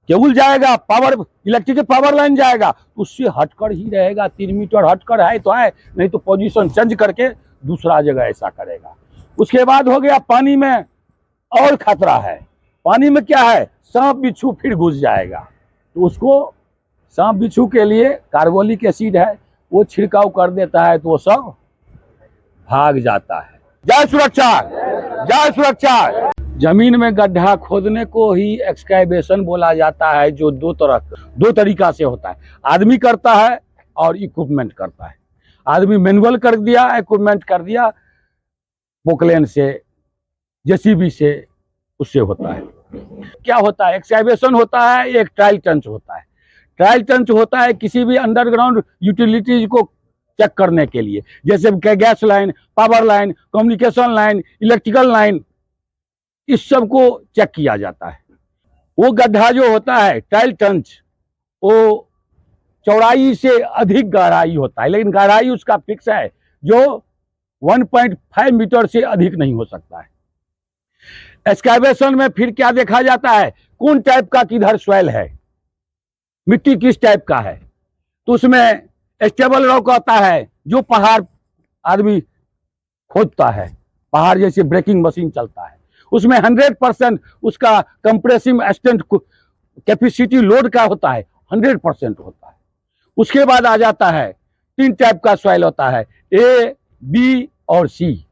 केबल जाएगा, पावर इलेक्ट्रिक पावर लाइन जाएगा, उससे हटकर ही रहेगा। 3 मीटर हटकर है तो है, नहीं तो पोजीशन चेंज करके दूसरा जगह ऐसा करेगा। उसके बाद हो गया पानी में और खतरा है। पानी में क्या है, सांप बिच्छू फिर घुस जाएगा, तो उसको सांप बिच्छू के लिए कार्बोलिक एसिड है, वो छिड़काव कर देता है तो वो सब भाग जाता है। जय सुरक्षा, जय सुरक्षा। जमीन में गड्ढा खोदने को ही एक्सकैवेशन बोला जाता है, जो दो तरीका से होता है। आदमी करता है और इक्विपमेंट करता है। आदमी मैनुअल कर दिया, इक्विपमेंट कर दिया, पोकलेन से, जेसीबी से, उससे होता है। क्या होता है? एक्सकैवेशन होता है, एक ट्रायल ट्रंच होता है। ट्रायल ट्रंच होता है किसी भी अंडरग्राउंड यूटिलिटीज को चेक करने के लिए, जैसे gas line, power line, communication line, electrical line, इस सब को चेक किया जाता है। वो गड्ढा जो होता है ट्रायल ट्रंच, वो चौड़ाई से अधिक गहराई होता है, लेकिन गहराई उसका फिक्स है, जो 1.5 मीटर से अधिक नहीं हो सकता है। एक्सकैवेशन में फिर क्या देखा जाता है? कौन टाइप का किधर सॉइल है, मिट्टी किस टाइप का है। तो उसमें स्टेबल रॉक आता है, जो पहाड़ आदमी खोदता है, पहाड़ जैसे ब्रेकिंग मशीन चलता है, उसमें 100% उसका कंप्रेसिव स्ट्रेंथ कैपेसिटी लोड का होता है, 100% होता है। उसके बाद आ जाता है 3 टाइप का सॉइल होता है, ए, बी और सी।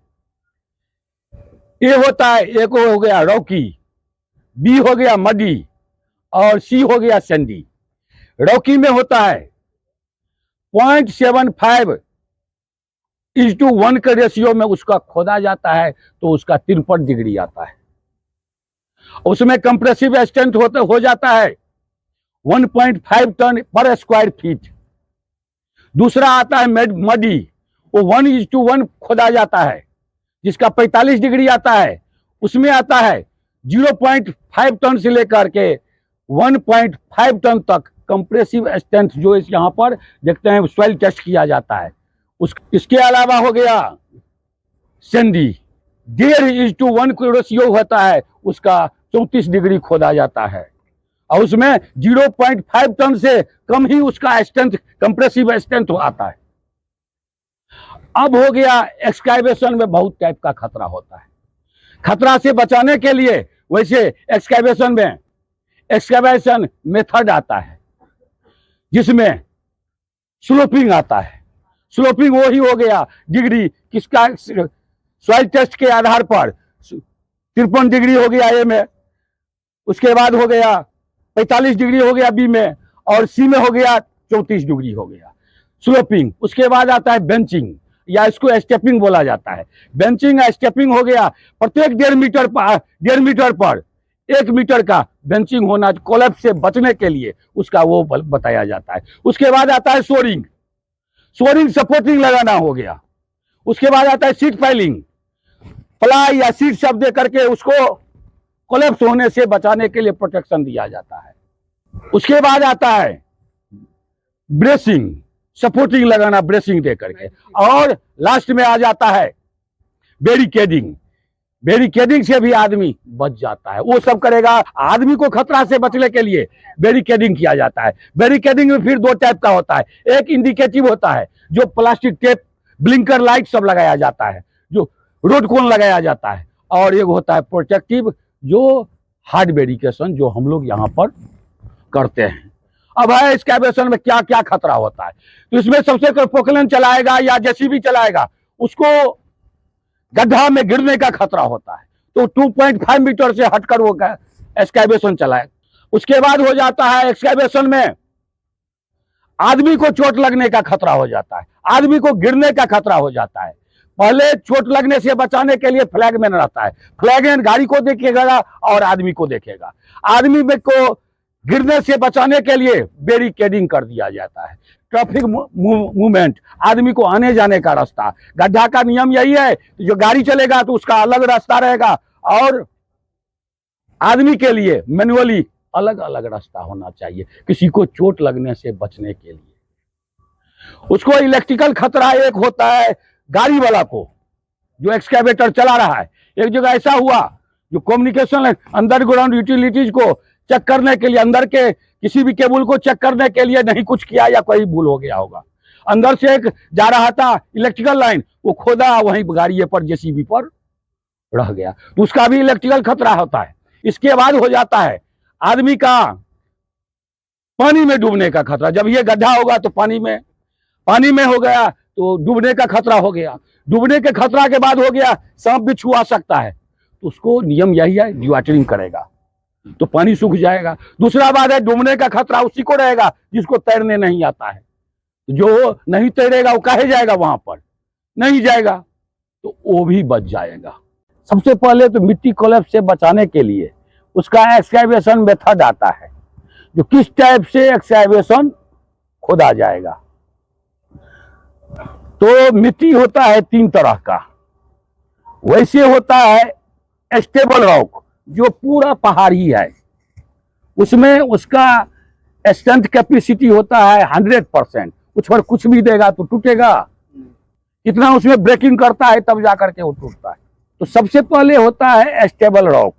ए होता है, एक हो गया रॉकी, बी हो गया मडी और सी हो गया सैंडी। रॉकी में होता है 0.75:1 के रेशियो में उसका खोदा जाता है, तो उसका 53 डिग्री आता है। उसमें कंप्रेसिव स्ट्रेंथ हो जाता है 1.5 टन पर स्क्वायर फीट। दूसरा आता है मडी, वो 1:1 खोदा जाता है, जिसका 45 डिग्री आता है। उसमें आता है 0.5 टन से लेकर के 1.5 टन तक कंप्रेसिव स्ट्रेंथ, जो इस यहाँ पर देखते हैं सॉइल टेस्ट किया जाता है। इसके अलावा हो गया सैंडी, 1.5:1 रेशियो होता है, उसका 34 डिग्री खोदा जाता है, और उसमें 0.5 टन से कम ही उसका स्ट्रेंथ, कंप्रेसिव स्ट्रेंथ आता है। अब हो गया एक्सकैवेशन में बहुत टाइप का खतरा होता है। खतरा से बचाने के लिए वैसे एक्सकैवेशन में एक्सकैवेशन मेथड आता है, जिसमें स्लोपिंग आता है। स्लोपिंग वही हो गया डिग्री, किसका सॉइल टेस्ट के आधार पर 53 डिग्री हो गया ए में, उसके बाद हो गया 45 डिग्री हो गया बी में, और सी में हो गया 34 डिग्री हो गया स्लोपिंग। उसके बाद आता है बेंचिंग, या इसको स्टेपिंग बोला जाता है। बेंचिंग या स्टेपिंग हो गया, प्रत्येक 1.5 मीटर पर 1 मीटर का बेंचिंग होना, कोलैप्स से बचने के लिए उसका वो बताया जाता है। उसके बाद आता है सोरिंग, सोरिंग सपोर्टिंग लगाना हो गया। उसके बाद आता है सीट पाइलिंग, प्लाई या सीट सब दे करके उसको कोलैप्स होने से बचाने के लिए प्रोटेक्शन दिया जाता है। उसके बाद आता है ब्रेसिंग, सपोर्टिंग लगाना ब्रेसिंग दे करके, और लास्ट में आ जाता है बैरिकेडिंग। बैरिकेडिंग से भी आदमी बच जाता है, वो सब करेगा। आदमी को खतरा से बचने के लिए बैरिकेडिंग किया जाता है। बैरिकेडिंग में फिर 2 टाइप का होता है, एक इंडिकेटिव होता है, जो प्लास्टिक टेप, ब्लिंकर लाइट सब लगाया जाता है, जो रोड कोन लगाया जाता है, और एक होता है प्रोटेक्टिव, जो हार्ड बैरिकेशन, जो हम लोग यहाँ पर करते हैं। अब है एक्सकैवेशन में क्या क्या खतरा होता है, तो इसमें सबसे पोकलेन चलाएगा या जेसीबी चलाएगा, उसको गड्ढा में गिरने का खतरा होता है, तो 2.5 मीटर से हटकर वो एक्सकैवेशन चलाए। उसके बाद हो जाता है एक्सकैवेशन में आदमी को चोट लगने का खतरा हो जाता है, आदमी को गिरने का खतरा हो जाता है। पहले चोट लगने से बचाने के लिए फ्लैगमैन रहता है, फ्लैगमैन गाड़ी को देखेगा और आदमी को देखेगा। आदमी को गिरने से बचाने के लिए बैरिकेडिंग कर दिया जाता है। ट्रैफिक मूवमेंट, आदमी को आने जाने का रास्ता, गड्ढा का नियम यही है, जो गाड़ी चलेगा तो उसका अलग रास्ता रहेगा, और आदमी के लिए मैनुअली अलग अलग रास्ता होना चाहिए, किसी को चोट लगने से बचने के लिए। उसको इलेक्ट्रिकल खतरा एक होता है गाड़ी वाला को, जो एक्सकैवेटर चला रहा है। एक जगह ऐसा हुआ, जो कम्युनिकेशन अंडरग्राउंड यूटिलिटीज को चेक करने के लिए, अंदर के किसी भी केबल को चेक करने के लिए नहीं कुछ किया, या कोई भूल हो गया होगा। अंदर से एक जा रहा था इलेक्ट्रिकल लाइन, वो खोदा वहीं गाड़ी पर, जेसीबी पर रह गया, तो उसका भी इलेक्ट्रिकल खतरा होता है। इसके बाद हो जाता है आदमी का पानी में डूबने का खतरा। जब ये गड्ढा होगा तो पानी में पानी में हो गया तो डूबने का खतरा हो गया, डूबने के खतरा के बाद हो गया सांप बिच्छू आ सकता है, तो उसको नियम यही है, डिवाटरिंग करेगा तो पानी सूख जाएगा। दूसरा बात है डूबने का खतरा उसी को रहेगा जिसको तैरने नहीं आता है, जो नहीं तैरेगा वो काहे जाएगा वहां पर, नहीं जाएगा तो वो भी बच जाएगा। सबसे पहले तो मिट्टी कोलैप्स से बचाने के लिए उसका एक्सकैवेशन मेथड आता है, जो किस टाइप से एक्सकैवेशन खोदा जाएगा। तो मिट्टी होता है 3 तरह का, वैसे होता है स्टेबल रॉक जो पूरा पहाड़ी है, उसमें उसका स्ट्रेंथ कैपेसिटी होता है 100%, उस पर कुछ भी देगा तो टूटेगा, कितना उसमें ब्रेकिंग करता है तब जाकर के वो टूटता है। तो सबसे पहले होता है स्टेबल रॉक,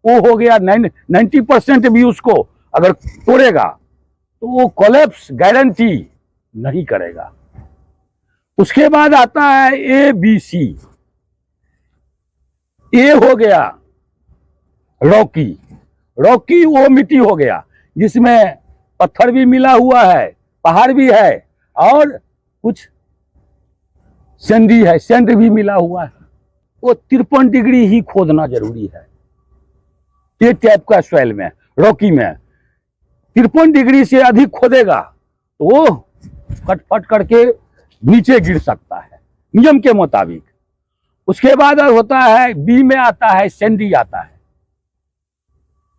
वो हो गया 90% भी उसको अगर तोड़ेगा तो वो कोलैप्स गारंटी नहीं करेगा। उसके बाद आता है ABC। ए हो गया रॉकी, रॉकी वो मिट्टी हो गया जिसमें पत्थर भी मिला हुआ है, पहाड़ भी है और कुछ सैंडी है, सैंड भी मिला हुआ है। वो 53 डिग्री ही खोदना जरूरी है। ये टाइप का सॉइल में, रॉकी में 53 डिग्री से अधिक खोदेगा तो वो फटफट करके नीचे गिर सकता है नियम के मुताबिक। उसके बाद होता है बी में आता है सैंडी आता है।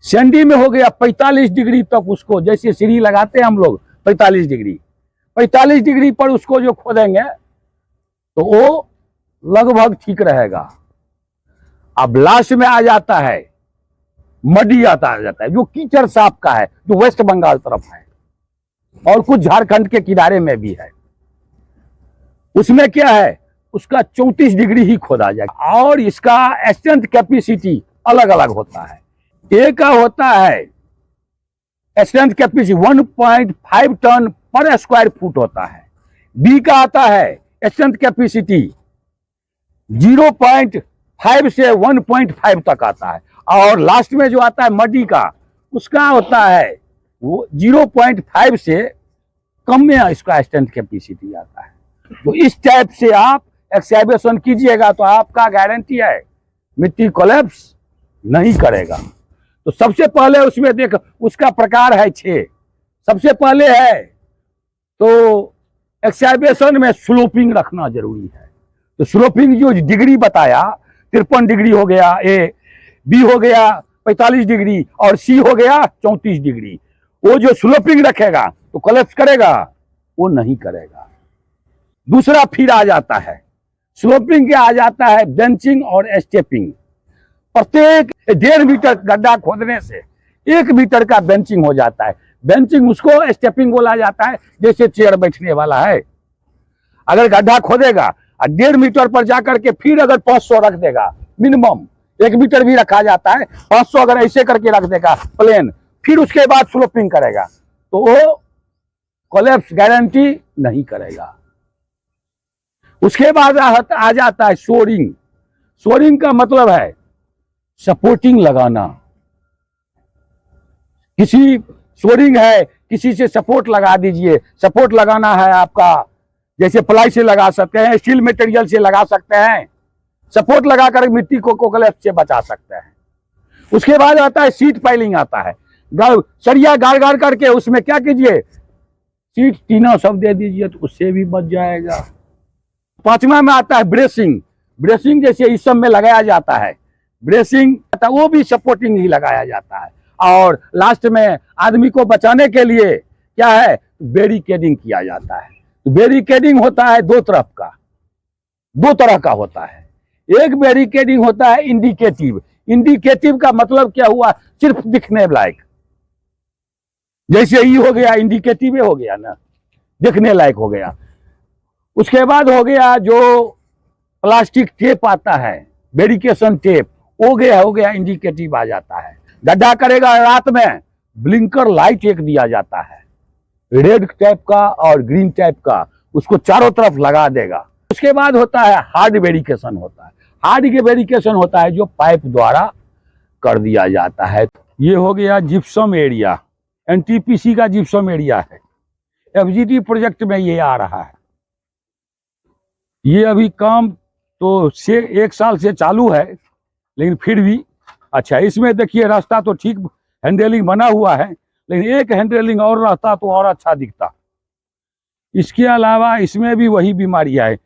सैंडी में हो गया 45 डिग्री तक उसको, जैसे सीढ़ी लगाते हैं हम लोग 45 डिग्री पर उसको जो खोदेंगे तो वो लगभग ठीक रहेगा। अब लास्ट में आ जाता है मडी आ जाता है जो कीचड़ सांप का है, जो वेस्ट बंगाल तरफ है और कुछ झारखंड के किनारे में भी है। उसमें क्या है, उसका 34 डिग्री ही खोदा जाएगा और इसका स्ट्रेंथ कैपेसिटी अलग अलग होता है। ए का होता है स्ट्रेंथ कैपेसिटी 1.5 टन पर स्क्वायर फुट होता है। बी का आता है स्ट्रेंथ कैपेसिटी 0.5 से 1.5 तक आता है और लास्ट में जो आता है मडी का, उसका होता है वो 0.5 से कम में इसका स्ट्रेंथ कैपेसिटी आता है। तो इस टाइप से आप एक्सकैवेशन कीजिएगा तो आपका गारंटी है मिट्टी कोलैप्स नहीं करेगा। तो सबसे पहले उसमें देख, उसका प्रकार है 6। सबसे पहले है तो एक्सकैवेशन में स्लोपिंग रखना जरूरी है। तो स्लोपिंग जो डिग्री बताया 53 डिग्री हो गया ए, बी हो गया 45 डिग्री और सी हो गया 34 डिग्री। वो जो स्लोपिंग रखेगा तो कोलैप्स करेगा, वो नहीं करेगा। दूसरा फिर आ जाता है स्लोपिंग के, आ जाता है बेंचिंग और स्टेपिंग। प्रत्येक 1.5 मीटर गड्ढा खोदने से 1 मीटर का बेंचिंग हो जाता है। बेंचिंग उसको स्टेपिंग बोला जाता है, जैसे चेयर बैठने वाला है। अगर गड्ढा खोदेगा और 1.5 मीटर पर जाकर के फिर अगर 500 रख देगा, मिनिमम 1 मीटर भी रखा जाता है, 500 अगर ऐसे करके रख देगा प्लेन, फिर उसके बाद स्लोपिंग करेगा तो वो कोलैप्स गारंटी नहीं करेगा। उसके बाद आ जाता है शोरिंग। शोरिंग का मतलब है सपोर्टिंग लगाना। किसी शोरिंग है, किसी से सपोर्ट लगा दीजिए। सपोर्ट लगाना है आपका, जैसे प्लाई से लगा सकते हैं, स्टील मटेरियल से लगा सकते हैं। सपोर्ट लगाकर मिट्टी को कोलैप्स से बचा सकते हैं। उसके बाद आता है सीट पाइलिंग आता है। सरिया गाड़ करके उसमें क्या कीजिए, सीट टीना सब दे दीजिए तो उससे भी बच जाएगा। 5वां में आता है ब्रेसिंग। ब्रेसिंग जैसे इस सब में लगाया जाता है, ब्रेसिंग वो भी सपोर्टिंग ही लगाया जाता है। और लास्ट में आदमी को बचाने के लिए क्या है, बैरिकेडिंग किया जाता है। तो बैरिकेडिंग होता है 2 तरफ का, 2 तरह का होता है। एक बैरिकेडिंग होता है इंडिकेटिव। इंडिकेटिव का मतलब क्या हुआ, सिर्फ दिखने लायक, जैसे ही हो गया इंडिकेटिव हो गया ना, दिखने लायक हो गया। उसके बाद हो गया जो प्लास्टिक टेप आता है, बैरिकेशन टेप, हो गया इंडिकेटिव आ जाता है। गड्ढा करेगा रात में, ब्लिंकर लाइट एक दिया जाता है, रेड टाइप का और ग्रीन टाइप का, उसको चारों तरफ लगा देगा। उसके बाद होता है हार्ड बैरिकेशन होता है। हार्ड के बैरिकेशन होता है जो पाइप द्वारा कर दिया जाता है। ये हो गया जिप्सम एरिया, एनटीपीसी का जिप्सम एरिया है। एफजीटी प्रोजेक्ट में ये आ रहा है। ये अभी काम तो से 1 साल से चालू है, लेकिन फिर भी अच्छा, इसमें देखिए रास्ता तो ठीक हैंडलिंग बना हुआ है, लेकिन एक हैंडलिंग और रहता तो और अच्छा दिखता। इसके अलावा इसमें भी वही बीमारियां है।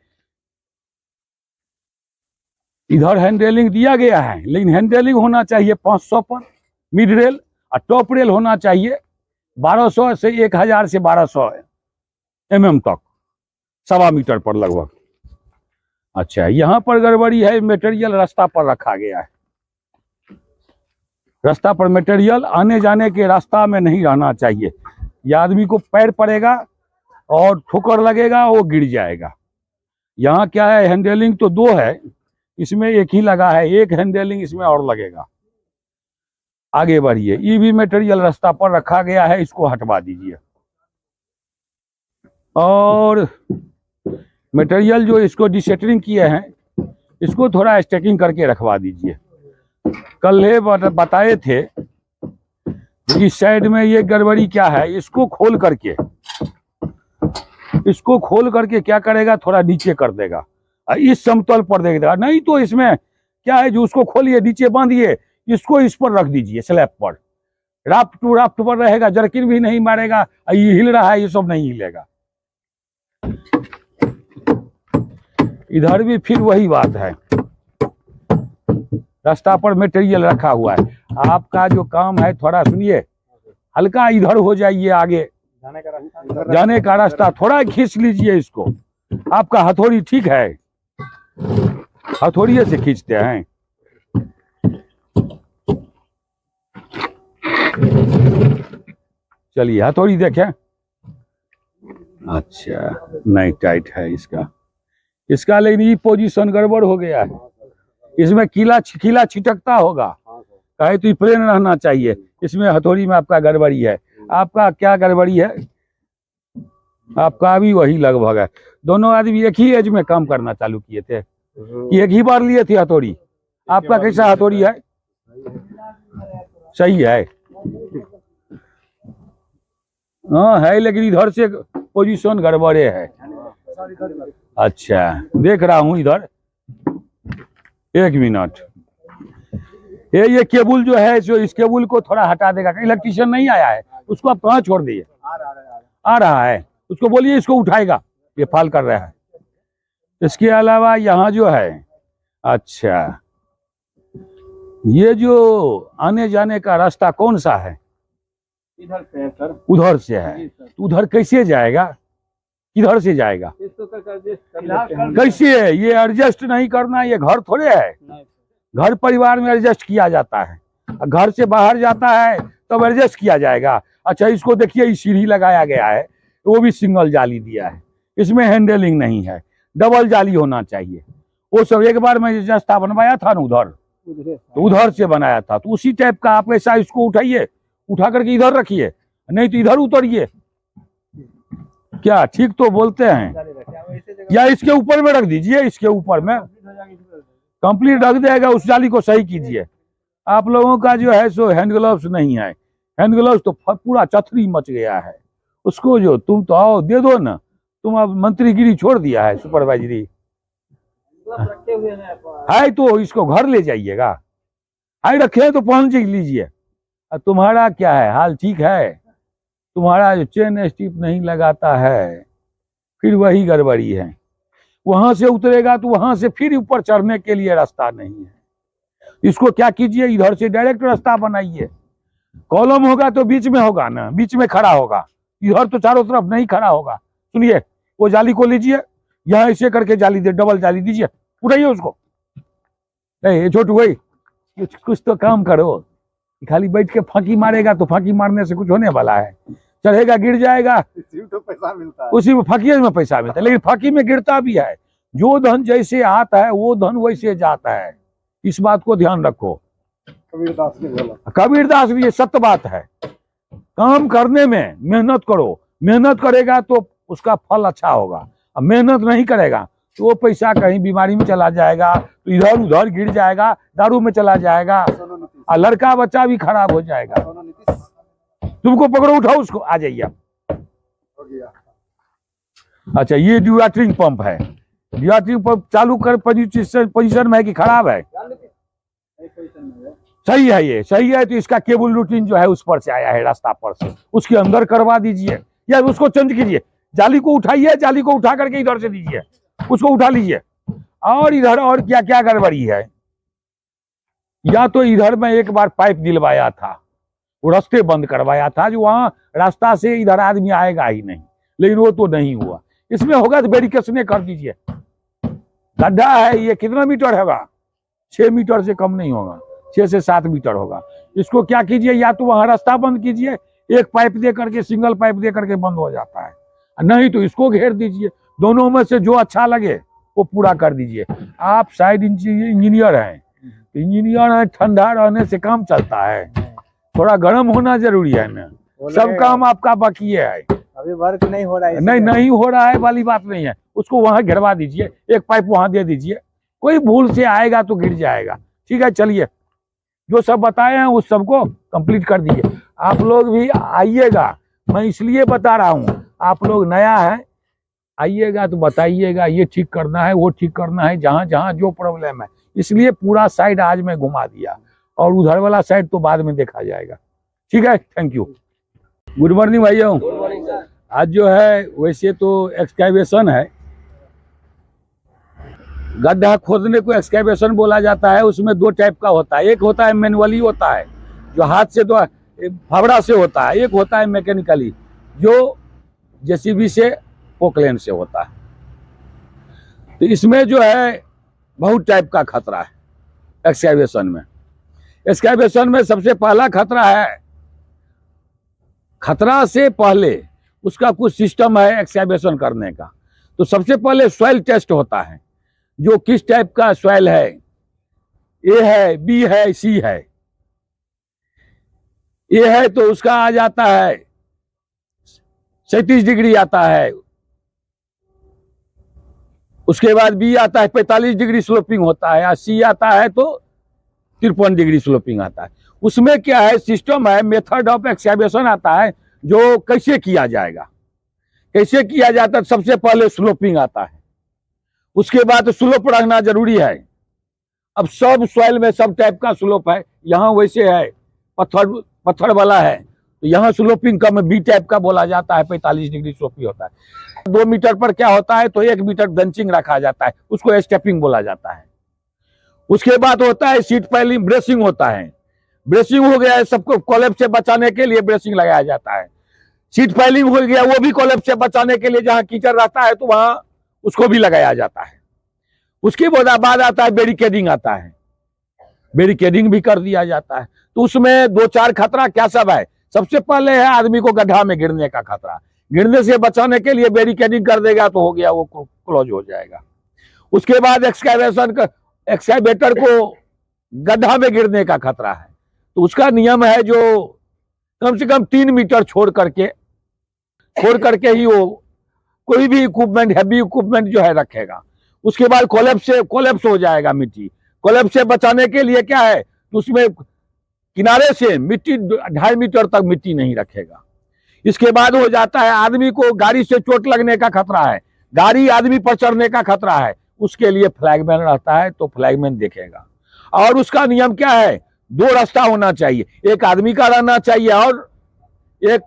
इधर हैंडलिंग दिया गया है, लेकिन हैंडलिंग होना चाहिए 500 पर मिड रेल, और टॉप रेल होना चाहिए 1200 से 1000 से 1200 mm तक, 1.25 मीटर पर लगभग। अच्छा, यहाँ पर गड़बड़ी है, मटेरियल रास्ता पर रखा गया है। रास्ता पर मटेरियल आने जाने के रास्ता में नहीं रहना चाहिए। यह आदमी को पैर पड़ेगा और ठोकर लगेगा, वो गिर जाएगा। यहाँ क्या है, हैंडलिंग तो 2 है, इसमें एक ही लगा है, एक हैंडलिंग इसमें और लगेगा। आगे बढ़िए। ये भी मटेरियल रास्ता पर रखा गया है, इसको हटवा दीजिए। और मटेरियल जो इसको डिसेटरिंग किए हैं, इसको थोड़ा स्टेकिंग करके रखवा दीजिए। कल ये बताए थे इस साइड में ये गड़बड़ी क्या है, इसको खोल करके क्या करेगा, थोड़ा नीचे कर देगा, इस समतल पर देगा। नहीं तो इसमें क्या है, जो उसको खोलिए, नीचे बांधिए, इसको इस पर रख दीजिए, स्लैब पर, राफ्ट टू राफ्ट पर रहेगा, जर्किन भी नहीं मारेगा। ये हिल रहा है, ये सब नहीं हिलेगा। इधर भी फिर वही बात है, रास्ता पर मटेरियल रखा हुआ है। आपका जो काम है, थोड़ा सुनिए, हल्का इधर हो जाइए, आगे जाने का रास्ता थोड़ा खींच लीजिए इसको। आपका हथौड़ी ठीक है, हथौड़िए से खींचते हैं। चलिए हथौड़ी देखें। अच्छा, नहीं टाइट है इसका लेकिन ये पोजीशन गड़बड़ हो गया है। इसमें कीला छिटकता होगा, कहे तो प्लेन रहना चाहिए। इसमें हथौड़ी में आपका गड़बड़ी है। आपका क्या गड़बड़ी है? आपका भी वही लगभग है। दोनों आदमी एक ही एज में काम करना चालू किए थे कि एक ही बार लिए थे हथौड़ी? आपका कैसा हथौड़ी है? सही है, हाँ है, लेकिन इधर से पोजीशन गड़बड़े है। अच्छा, देख रहा हूं इधर, 1 मिनट। ये केबल जो है, जो इस केबल को थोड़ा हटा देगा। इलेक्ट्रीशियन नहीं आया है, उसको आप कहाँ छोड़ दिए? आ रहा है, उसको बोलिए इसको उठाएगा, ये फाल कर रहा है। इसके अलावा यहाँ जो है, अच्छा ये जो आने जाने का रास्ता कौन सा है? इधर से है सर। उधर से है, तो उधर कैसे जाएगा? किधर से जाएगा? कैसे है? ये एडजस्ट नहीं करना, ये घर थोड़े है। घर परिवार में एडजस्ट किया जाता है, घर से बाहर जाता है तब एडजस्ट किया जाएगा। अच्छा, इसको देखिए, सीढ़ी लगाया गया है, वो भी सिंगल जाली दिया है, इसमें हैंडलिंग नहीं है, डबल जाली होना चाहिए। वो सब एक बार मैं रास्ता बनवाया था ना उधर, तो उधर से बनाया था, तो उसी टाइप का आप ऐसा इसको उठाइए, उठा करके इधर रखिए, नहीं तो इधर उतरिए। क्या ठीक तो बोलते हैं? या इसके ऊपर में रख दीजिए, इसके ऊपर में कंप्लीट रख देगा। उस जाली को सही कीजिए। आप लोगों का जो है सो हैंड ग्लव्स नहीं है, हैंड ग्लव्स तो पूरा चथरी मच गया है। उसको जो तुम तो आओ दे दो ना, तुम अब मंत्रीगिरी छोड़ दिया है, सुपरवाइजरी है, तो इसको घर ले जाइएगा। हाई रखे तो पहुंच लीजिए। तुम्हारा क्या है हाल? ठीक है? तुम्हारा जो चेन स्टिप नहीं लगाता है, फिर वही गड़बड़ी है। वहां से उतरेगा तो वहां से फिर ऊपर चढ़ने के लिए रास्ता नहीं है। इसको क्या कीजिए, इधर से डायरेक्ट रास्ता बनाइए। कॉलम होगा तो बीच में होगा ना, बीच में खड़ा होगा, इधर तो चारों तरफ नहीं खड़ा होगा। सुनिए, वो जाली को लीजिए, यहाँ ऐसे करके जाली दे, डबल जाली दीजिए, उठाइए उसको। छोटू भाई, कुछ तो काम करो। खाली बैठ के फांकी मारेगा तो फांकी मारने से कुछ होने वाला है? चढ़ेगा गिर जाएगा, तो पैसा मिलता है, उसी में फांकी में पैसा मिलता है, लेकिन फांकी में गिरता भी है। जो धन जैसे आता है वो धन वैसे जाता है, इस बात को ध्यान रखो। कबीरदास भी ये सत्य बात है। काम करने में मेहनत करो, मेहनत करेगा तो उसका फल अच्छा होगा। अब मेहनत नहीं करेगा तो वो पैसा कहीं बीमारी में चला जाएगा, तो इधर उधर गिर जाएगा, दारू में चला जाएगा, और लड़का बच्चा भी खराब हो जाएगा। तुमको पकड़ो, उठाओ उसको, आ जाइए। अच्छा, ये डिवाटरिंग पंप है, डिवाटरिंग पर चालू कर पोजीशन में है कि खराब है? सही है, ये सही है। तो इसका केबल रूटीन जो है उस पर से आया है, रास्ता पर से, उसके अंदर करवा दीजिए या उसको चेंज कीजिए। जाली को उठाइए, जाली को उठा करके इधर से दीजिए, उसको उठा लीजिए। और इधर और क्या क्या गड़बड़ी है? या तो इधर में एक बार पाइप दिलवाया था, वो रास्ते बंद करवाया था, जो वहां रास्ता से इधर आदमी आएगा ही नहीं, लेकिन वो तो नहीं हुआ। इसमें होगा तो बैरिकेशन कर दीजिए। गड्ढा है, ये कितना मीटर होगा? 6 मीटर से कम नहीं होगा, 6 से 7 मीटर होगा। इसको क्या कीजिए, या तो वहां रास्ता बंद कीजिए, एक पाइप दे करके, सिंगल पाइप दे करके बंद हो जाता है, नहीं तो इसको घेर दीजिए। दोनों में से जो अच्छा लगे वो पूरा कर दीजिए। आप शायद इंजीनियर हैं, इंजीनियर है, ठंडा रहने से काम चलता है, थोड़ा गर्म होना जरूरी है ना। सब काम आपका बाकी है, अभी वर्क नहीं हो रहा है। नहीं हो रहा है वाली बात नहीं है। उसको वहां गिरवा दीजिए, एक पाइप वहां दे दीजिए, कोई भूल से आएगा तो गिर जाएगा। ठीक है, चलिए, जो सब बताए हैं उस सबको कंप्लीट कर दीजिए। आप लोग भी आइएगा, मैं इसलिए बता रहा हूँ, आप लोग नया है, आइएगा तो बताइएगा ये ठीक करना है, वो ठीक करना है, जहाँ जहाँ जो प्रॉब्लम है। इसलिए पूरा साइड आज मैं घुमा दिया, और उधर वाला साइड तो बाद में देखा जाएगा। ठीक है, थैंक यू। गुड मॉर्निंग भाइयों। आज जो है वैसे तो एक्सकैवेशन है, गड्ढा खोदने को एक्सकैवेशन बोला जाता है। उसमें 2 टाइप का होता है, एक होता है मैनुअली होता है, जो हाथ से तो फावड़ा से होता है, एक होता है मैकेनिकली, जो जेसीबी से, पोकलैंड से होता है। तो इसमें जो है बहुत टाइप का खतरा है एक्सकैवेशन में। एक्सकैवेशन में सबसे पहला खतरा है, खतरा से पहले उसका कुछ सिस्टम है एक्सकैवेशन करने का। तो सबसे पहले सॉइल टेस्ट होता है, जो किस टाइप का सॉइल है, ए है, बी है, सी है। ए है तो उसका आ जाता है 37 डिग्री आता है, उसके बाद बी आता है 45 डिग्री स्लोपिंग होता है, और सी आता है तो 53 डिग्री स्लोपिंग आता है। उसमें क्या है, सिस्टम है, मेथड ऑफ एक्सकैवेशन आता है, जो कैसे किया जाएगा, कैसे किया जाता है। सबसे पहले स्लोपिंग आता है, उसके बाद स्लोप रखना जरूरी है। अब सब सॉइल में सब टाइप का स्लोप है, यहाँ वैसे है, पत्थर वाला है, तो यहाँ स्लोपिंग कम, बी टाइप का बोला जाता है, 45 डिग्री स्लोपिंग होता है। 2 मीटर पर क्या होता है, तो 1 मीटर बेंचिंग रखा जाता है, उसको स्टेपिंग बोला जाता है। उसके बाद होता है सीट पाइलिंग, ब्रेसिंग होता है। ब्रेसिंग हो गया है, सबको कोलैप्स से बचाने के लिए ब्रेसिंग लगाया जाता है। सीट पाइलिंग हो गया, वो भी कोलैप्स से बचाने के लिए, जहां कीचड़ रहता है तो वहां उसको भी लगाया जाता है। उसके बाद आता है बैरिकेडिंग आता है, बैरिकेडिंग भी कर दिया जाता है। तो उसमें 2-4 खतरा क्या सब है। सबसे पहले है आदमी को गड्ढा में गिरने का खतरा, गिरने से बचाने के लिए बैरिकेडिंग कर देगा तो हो गया, वो क्लोज हो जाएगा। उसके बाद एक्सकैवेटर को गड्ढा में गिरने का खतरा है, तो उसका नियम है, जो कम से कम 3 मीटर छोड़ करके ही वो कोई भी इक्विपमेंट, हैवी इक्विपमेंट जो है रखेगा। उसके बाद कोलैप्स हो जाएगा मिट्टी। कोलैप्स से बचाने के लिए क्या है, तो उसमें किनारे से मिट्टी 2.5 मीटर तक मिट्टी नहीं रखेगा। इसके बाद हो जाता है आदमी को गाड़ी से चोट लगने का खतरा है, गाड़ी आदमी पर चढ़ने का खतरा है, उसके लिए फ्लैगमैन रहता है, तो फ्लैगमैन देखेगा। और उसका नियम क्या है, 2 रास्ता होना चाहिए, एक आदमी का रहना चाहिए और एक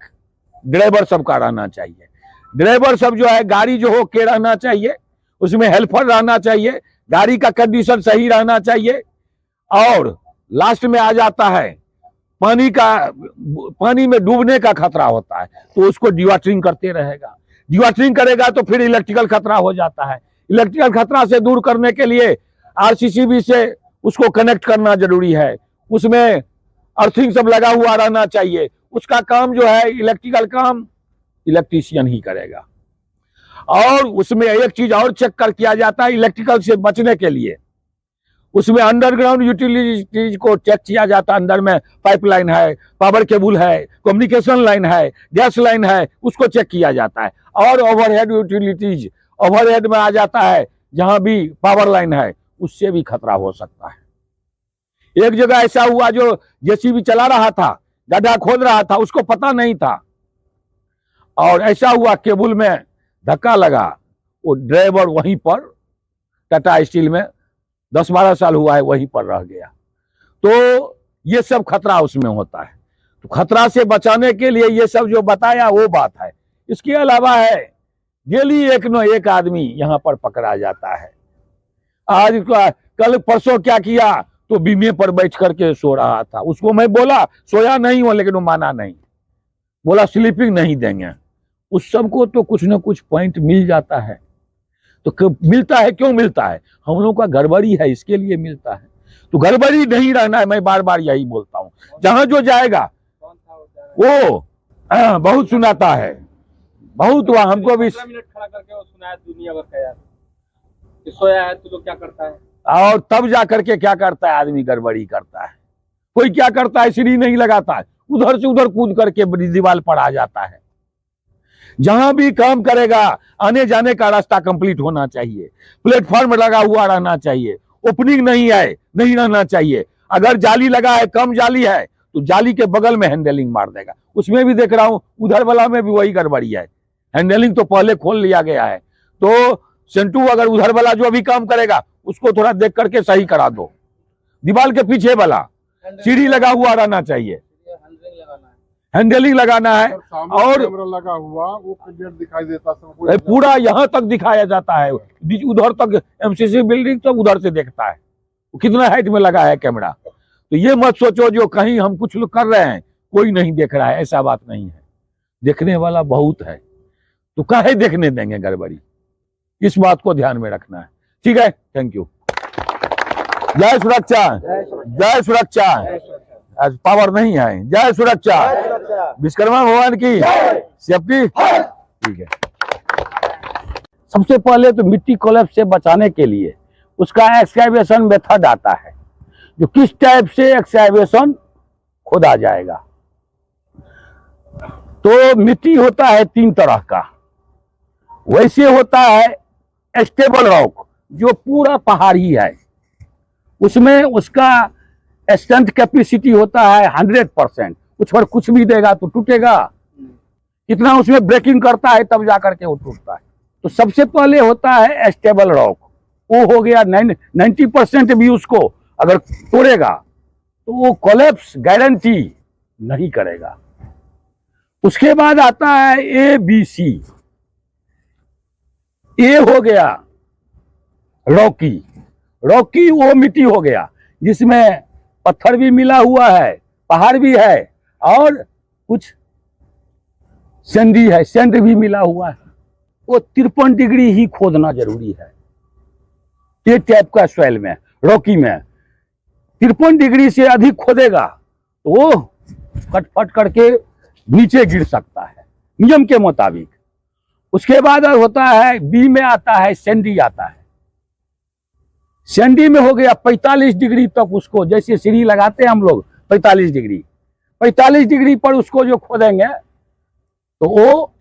ड्राइवर सब का रहना चाहिए। ड्राइवर सब जो है गाड़ी जो हो के रहना चाहिए, उसमें हेल्पर रहना चाहिए, गाड़ी का कंडीशन सही रहना चाहिए। और लास्ट में आ जाता है पानी में डूबने का खतरा होता है, तो उसको डिवाटरिंग करते रहेगा। डिवाटरिंग करेगा तो फिर इलेक्ट्रिकल खतरा हो जाता है। इलेक्ट्रिकल खतरा से दूर करने के लिए आरसीसीबी से उसको कनेक्ट करना जरूरी है, उसमें अर्थिंग सब लगा हुआ रहना चाहिए। उसका काम जो है इलेक्ट्रिकल काम इलेक्ट्रीशियन ही करेगा। और उसमें एक चीज और चेक कर किया जाता है इलेक्ट्रिकल से बचने के लिए, उसमें अंडरग्राउंड यूटिलिटीज को चेक किया जाता है। अंदर में पाइपलाइन है, पावर केबल है, कम्युनिकेशन लाइन है, गैस लाइन है, उसको चेक किया जाता है। और ओवरहेड यूटिलिटीज, ओवरहेड में आ जाता है जहां भी पावर लाइन है, उससे भी खतरा हो सकता है। एक जगह ऐसा हुआ, जो जेसीबी चला रहा था, गड्ढा खोद रहा था, उसको पता नहीं था, और ऐसा हुआ केबल में धक्का लगा, वो ड्राइवर वहीं पर टाटा स्टील में 10-12 साल हुआ है, वहीं पर रह गया। तो ये सब खतरा उसमें होता है। तो खतरा से बचाने के लिए ये सब जो बताया वो बात है। इसके अलावा है, डेली एक न एक आदमी यहाँ पर पकड़ा जाता है। आज कल परसों क्या किया, तो बीमे पर बैठ करके सो रहा था। उसको मैं बोला सोया नहीं हो, लेकिन वो माना नहीं, बोला स्लीपिंग नहीं देंगे। उस सबको तो कुछ न कुछ पॉइंट मिल जाता है। तो मिलता है, क्यों मिलता है? हम लोग का गड़बड़ी है, इसके लिए मिलता है। तो गड़बड़ी नहीं रहना है, मैं बार बार यही बोलता हूँ। जहां जो जाएगा वो बहुत सुनाता है, बहुत हुआ हमको भी। 15 मिनट खड़ा करके वो सुनाया दुनिया भर का यार कि सोया है तो क्या करता है, और तब जा करके क्या करता है आदमी, गड़बड़ी करता है। कोई क्या करता है, सीढ़ी नहीं लगाता है, उधर से उधर कूद करके दीवार पर आ जाता है। जहां भी काम करेगा आने जाने का रास्ता कंप्लीट होना चाहिए, प्लेटफॉर्म लगा हुआ रहना चाहिए, ओपनिंग नहीं है, नहीं रहना चाहिए। अगर जाली लगा है, कम जाली है, तो जाली के बगल में हैंडलिंग मार देगा। उसमें भी देख रहा हूं, उधर वाला में भी वही गड़बड़ी है। हैंडलिंग तो पहले खोल लिया गया है। तो सेंटू अगर उधर वाला जो अभी काम करेगा उसको थोड़ा देख करके सही करा दो। दीवार के पीछे वाला सीढ़ी लगा हुआ रहना चाहिए, हैंडलिंग लगाना है। और कैमरा लगा हुआ वो क्लियर दिखाई देता है, पूरा यहाँ तक दिखाया जाता है, उधर तक एमसीसी बिल्डिंग तो उधर से देखता है कितना हाइट में लगा है कैमरा। तो ये मत सोचो जो कहीं हम कुछ लोग कर रहे हैं कोई नहीं देख रहा है, ऐसा बात नहीं है। देखने वाला बहुत है, तो काहे देखने देंगे गड़बड़ी। इस बात को ध्यान में रखना है। ठीक है, थैंक यू। जय सुरक्षा, जय सुरक्षा। आज पावर नहीं है। जय सुरक्षा, विश्वकर्मा भगवान की सेफ्टी। ठीक है। सबसे पहले तो मिट्टी कोलैप्स से बचाने के लिए उसका एक्सकैवेशन मेथड आता है, जो किस टाइप से एक्सकैवेशन खोदा जाएगा। तो मिट्टी होता है 3 तरह का। वैसे होता है स्टेबल रॉक, जो पूरा पहाड़ी है, उसमें उसका स्ट्रेंथ कैपेसिटी होता है 100%। कुछ और कुछ भी देगा तो टूटेगा, कितना उसमें ब्रेकिंग करता है तब जाकर के वो टूटता है। तो सबसे पहले होता है स्टेबल रॉक, वो हो गया 90% भी उसको अगर तोड़ेगा तो वो कोलैप्स गारंटी नहीं करेगा। उसके बाद आता है ABC। ए हो गया रॉकी, रॉकी वो मिट्टी हो गया जिसमें पत्थर भी मिला हुआ है, पहाड़ भी है और कुछ सैंडी है, सैंड भी मिला हुआ है। वो 53 डिग्री ही खोदना जरूरी है। ये टाइप का सॉइल में, रॉकी में 53 डिग्री से अधिक खोदेगा तो वो कटफट करके नीचे गिर सकता है नियम के मुताबिक। उसके बाद होता है बी में आता है सैंडी आता है। सैंडी में हो गया 45 डिग्री तक उसको, जैसे सीढ़ी लगाते हैं हम लोग 45 डिग्री पर उसको जो खोदेंगे तो वो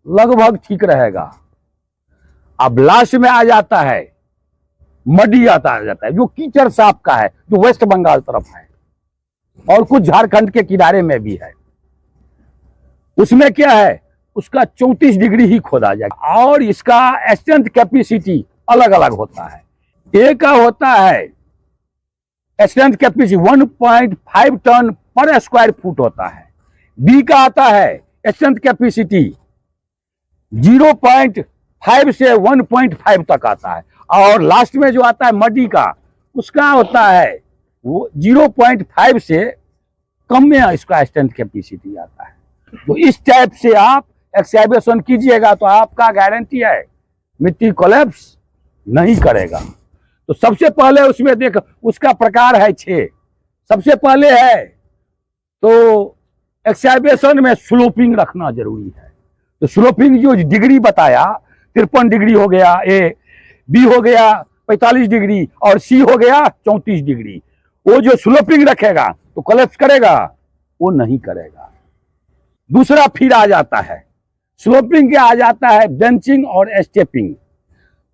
लगभग ठीक रहेगा। अब लास्ट में आ जाता है मडी जाता है, जो कीचड़ साफ का है, जो वेस्ट बंगाल तरफ है और कुछ झारखंड के किनारे में भी है। उसमें क्या है, उसका 34 डिग्री ही खोदा जाएगा और इसका स्ट्रेंथ कैपेसिटी अलग अलग होता है। ए का होता है स्ट्रेंथ कैपेसिटी 1.5 टन पर स्क्वायर फुट होता है। बी का आता है स्ट्रेंथ कैपेसिटी 0.5 से 1.5 तक आता है। और लास्ट में जो आता है मडी का, उसका होता है वो 0.5 से कम में इसका स्ट्रेंथ कैपेसिटी आता है। तो इस टाइप से आप एक्सकैवेशन कीजिएगा तो आपका गारंटी है मिट्टी कोलैप्स नहीं करेगा। तो सबसे पहले उसमें देख, उसका प्रकार है 6। सबसे पहले है तो एक्सकैवेशन में स्लोपिंग रखना जरूरी है। तो स्लोपिंग जो डिग्री बताया 53 डिग्री हो गया ए, बी हो गया 45 डिग्री और सी हो गया 34 डिग्री। वो जो स्लोपिंग रखेगा तो कोलैप्स करेगा, वो नहीं करेगा। दूसरा फिर आ जाता है स्लोपिंग के, आ जाता है बेंचिंग और स्टेपिंग।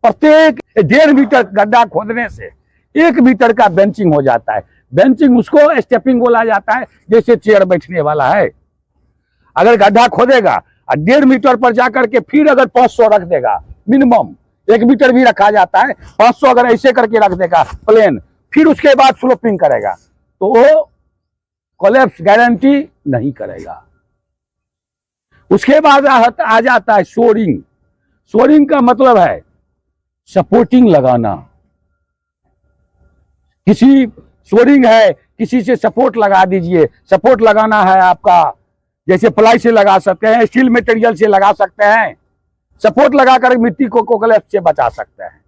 प्रत्येक 1.5 मीटर गड्ढा खोदने से 1 मीटर का बेंचिंग हो जाता है। बेंचिंग उसको स्टेपिंग बोला जाता है, जैसे चेयर बैठने वाला है। अगर गड्ढा खोदेगा और 1.5 मीटर पर जाकर के फिर अगर 500 रख देगा मिनिमम 1 मीटर भी रखा जाता है, 500 अगर ऐसे करके रख देगा प्लेन, फिर उसके बाद स्लोपिंग करेगा तो वो कोलैप्स गारंटी नहीं करेगा। उसके बाद आ जाता है शोरिंग। शोरिंग का मतलब है सपोर्टिंग लगाना। किसी शोरिंग है, किसी से सपोर्ट लगा दीजिए। सपोर्ट लगाना है आपका, जैसे प्लाई से लगा सकते हैं, स्टील मटेरियल से लगा सकते हैं। सपोर्ट लगाकर मिट्टी को कोलैप्स से बचा सकते हैं।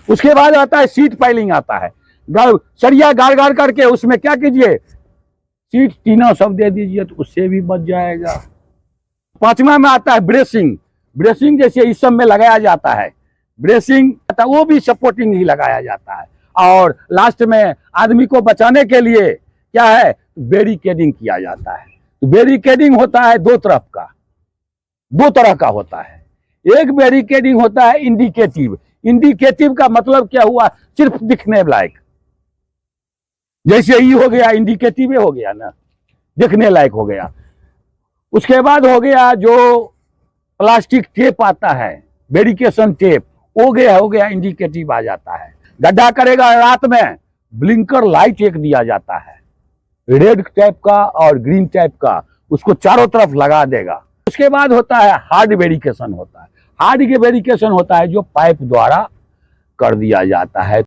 उसके बाद आता है सीट पाइलिंग आता है। सरिया गाड़ गाड़ करके उसमें क्या कीजिए, सीट टीना सब दे दीजिए तो उससे भी बच जाएगा। 5वां में आता है ब्रेसिंग। ब्रेसिंग जैसे इस सब में लगाया जाता है, ब्रेसिंग वो भी सपोर्टिंग ही लगाया जाता है। और लास्ट में आदमी को बचाने के लिए क्या है, बैरिकेडिंग किया जाता है। तो बैरिकेडिंग होता है 2 तरफ का, 2 तरह का होता है। एक बैरिकेडिंग होता है इंडिकेटिव। इंडिकेटिव का मतलब क्या हुआ, सिर्फ दिखने लायक, जैसे ही हो गया इंडिकेटिव हो गया ना, दिखने लायक हो गया। उसके बाद हो गया जो प्लास्टिक टेप आता है, बैरिकेशन टेप, हो गया इंडिकेटिव आ जाता है। गड्ढा करेगा रात में, ब्लिंकर लाइट एक दिया जाता है, रेड टाइप का और ग्रीन टाइप का, उसको चारों तरफ लगा देगा। उसके बाद होता है हार्ड बैरिकेशन होता है। हार्ड के बैरिकेशन होता है जो पाइप द्वारा कर दिया जाता है।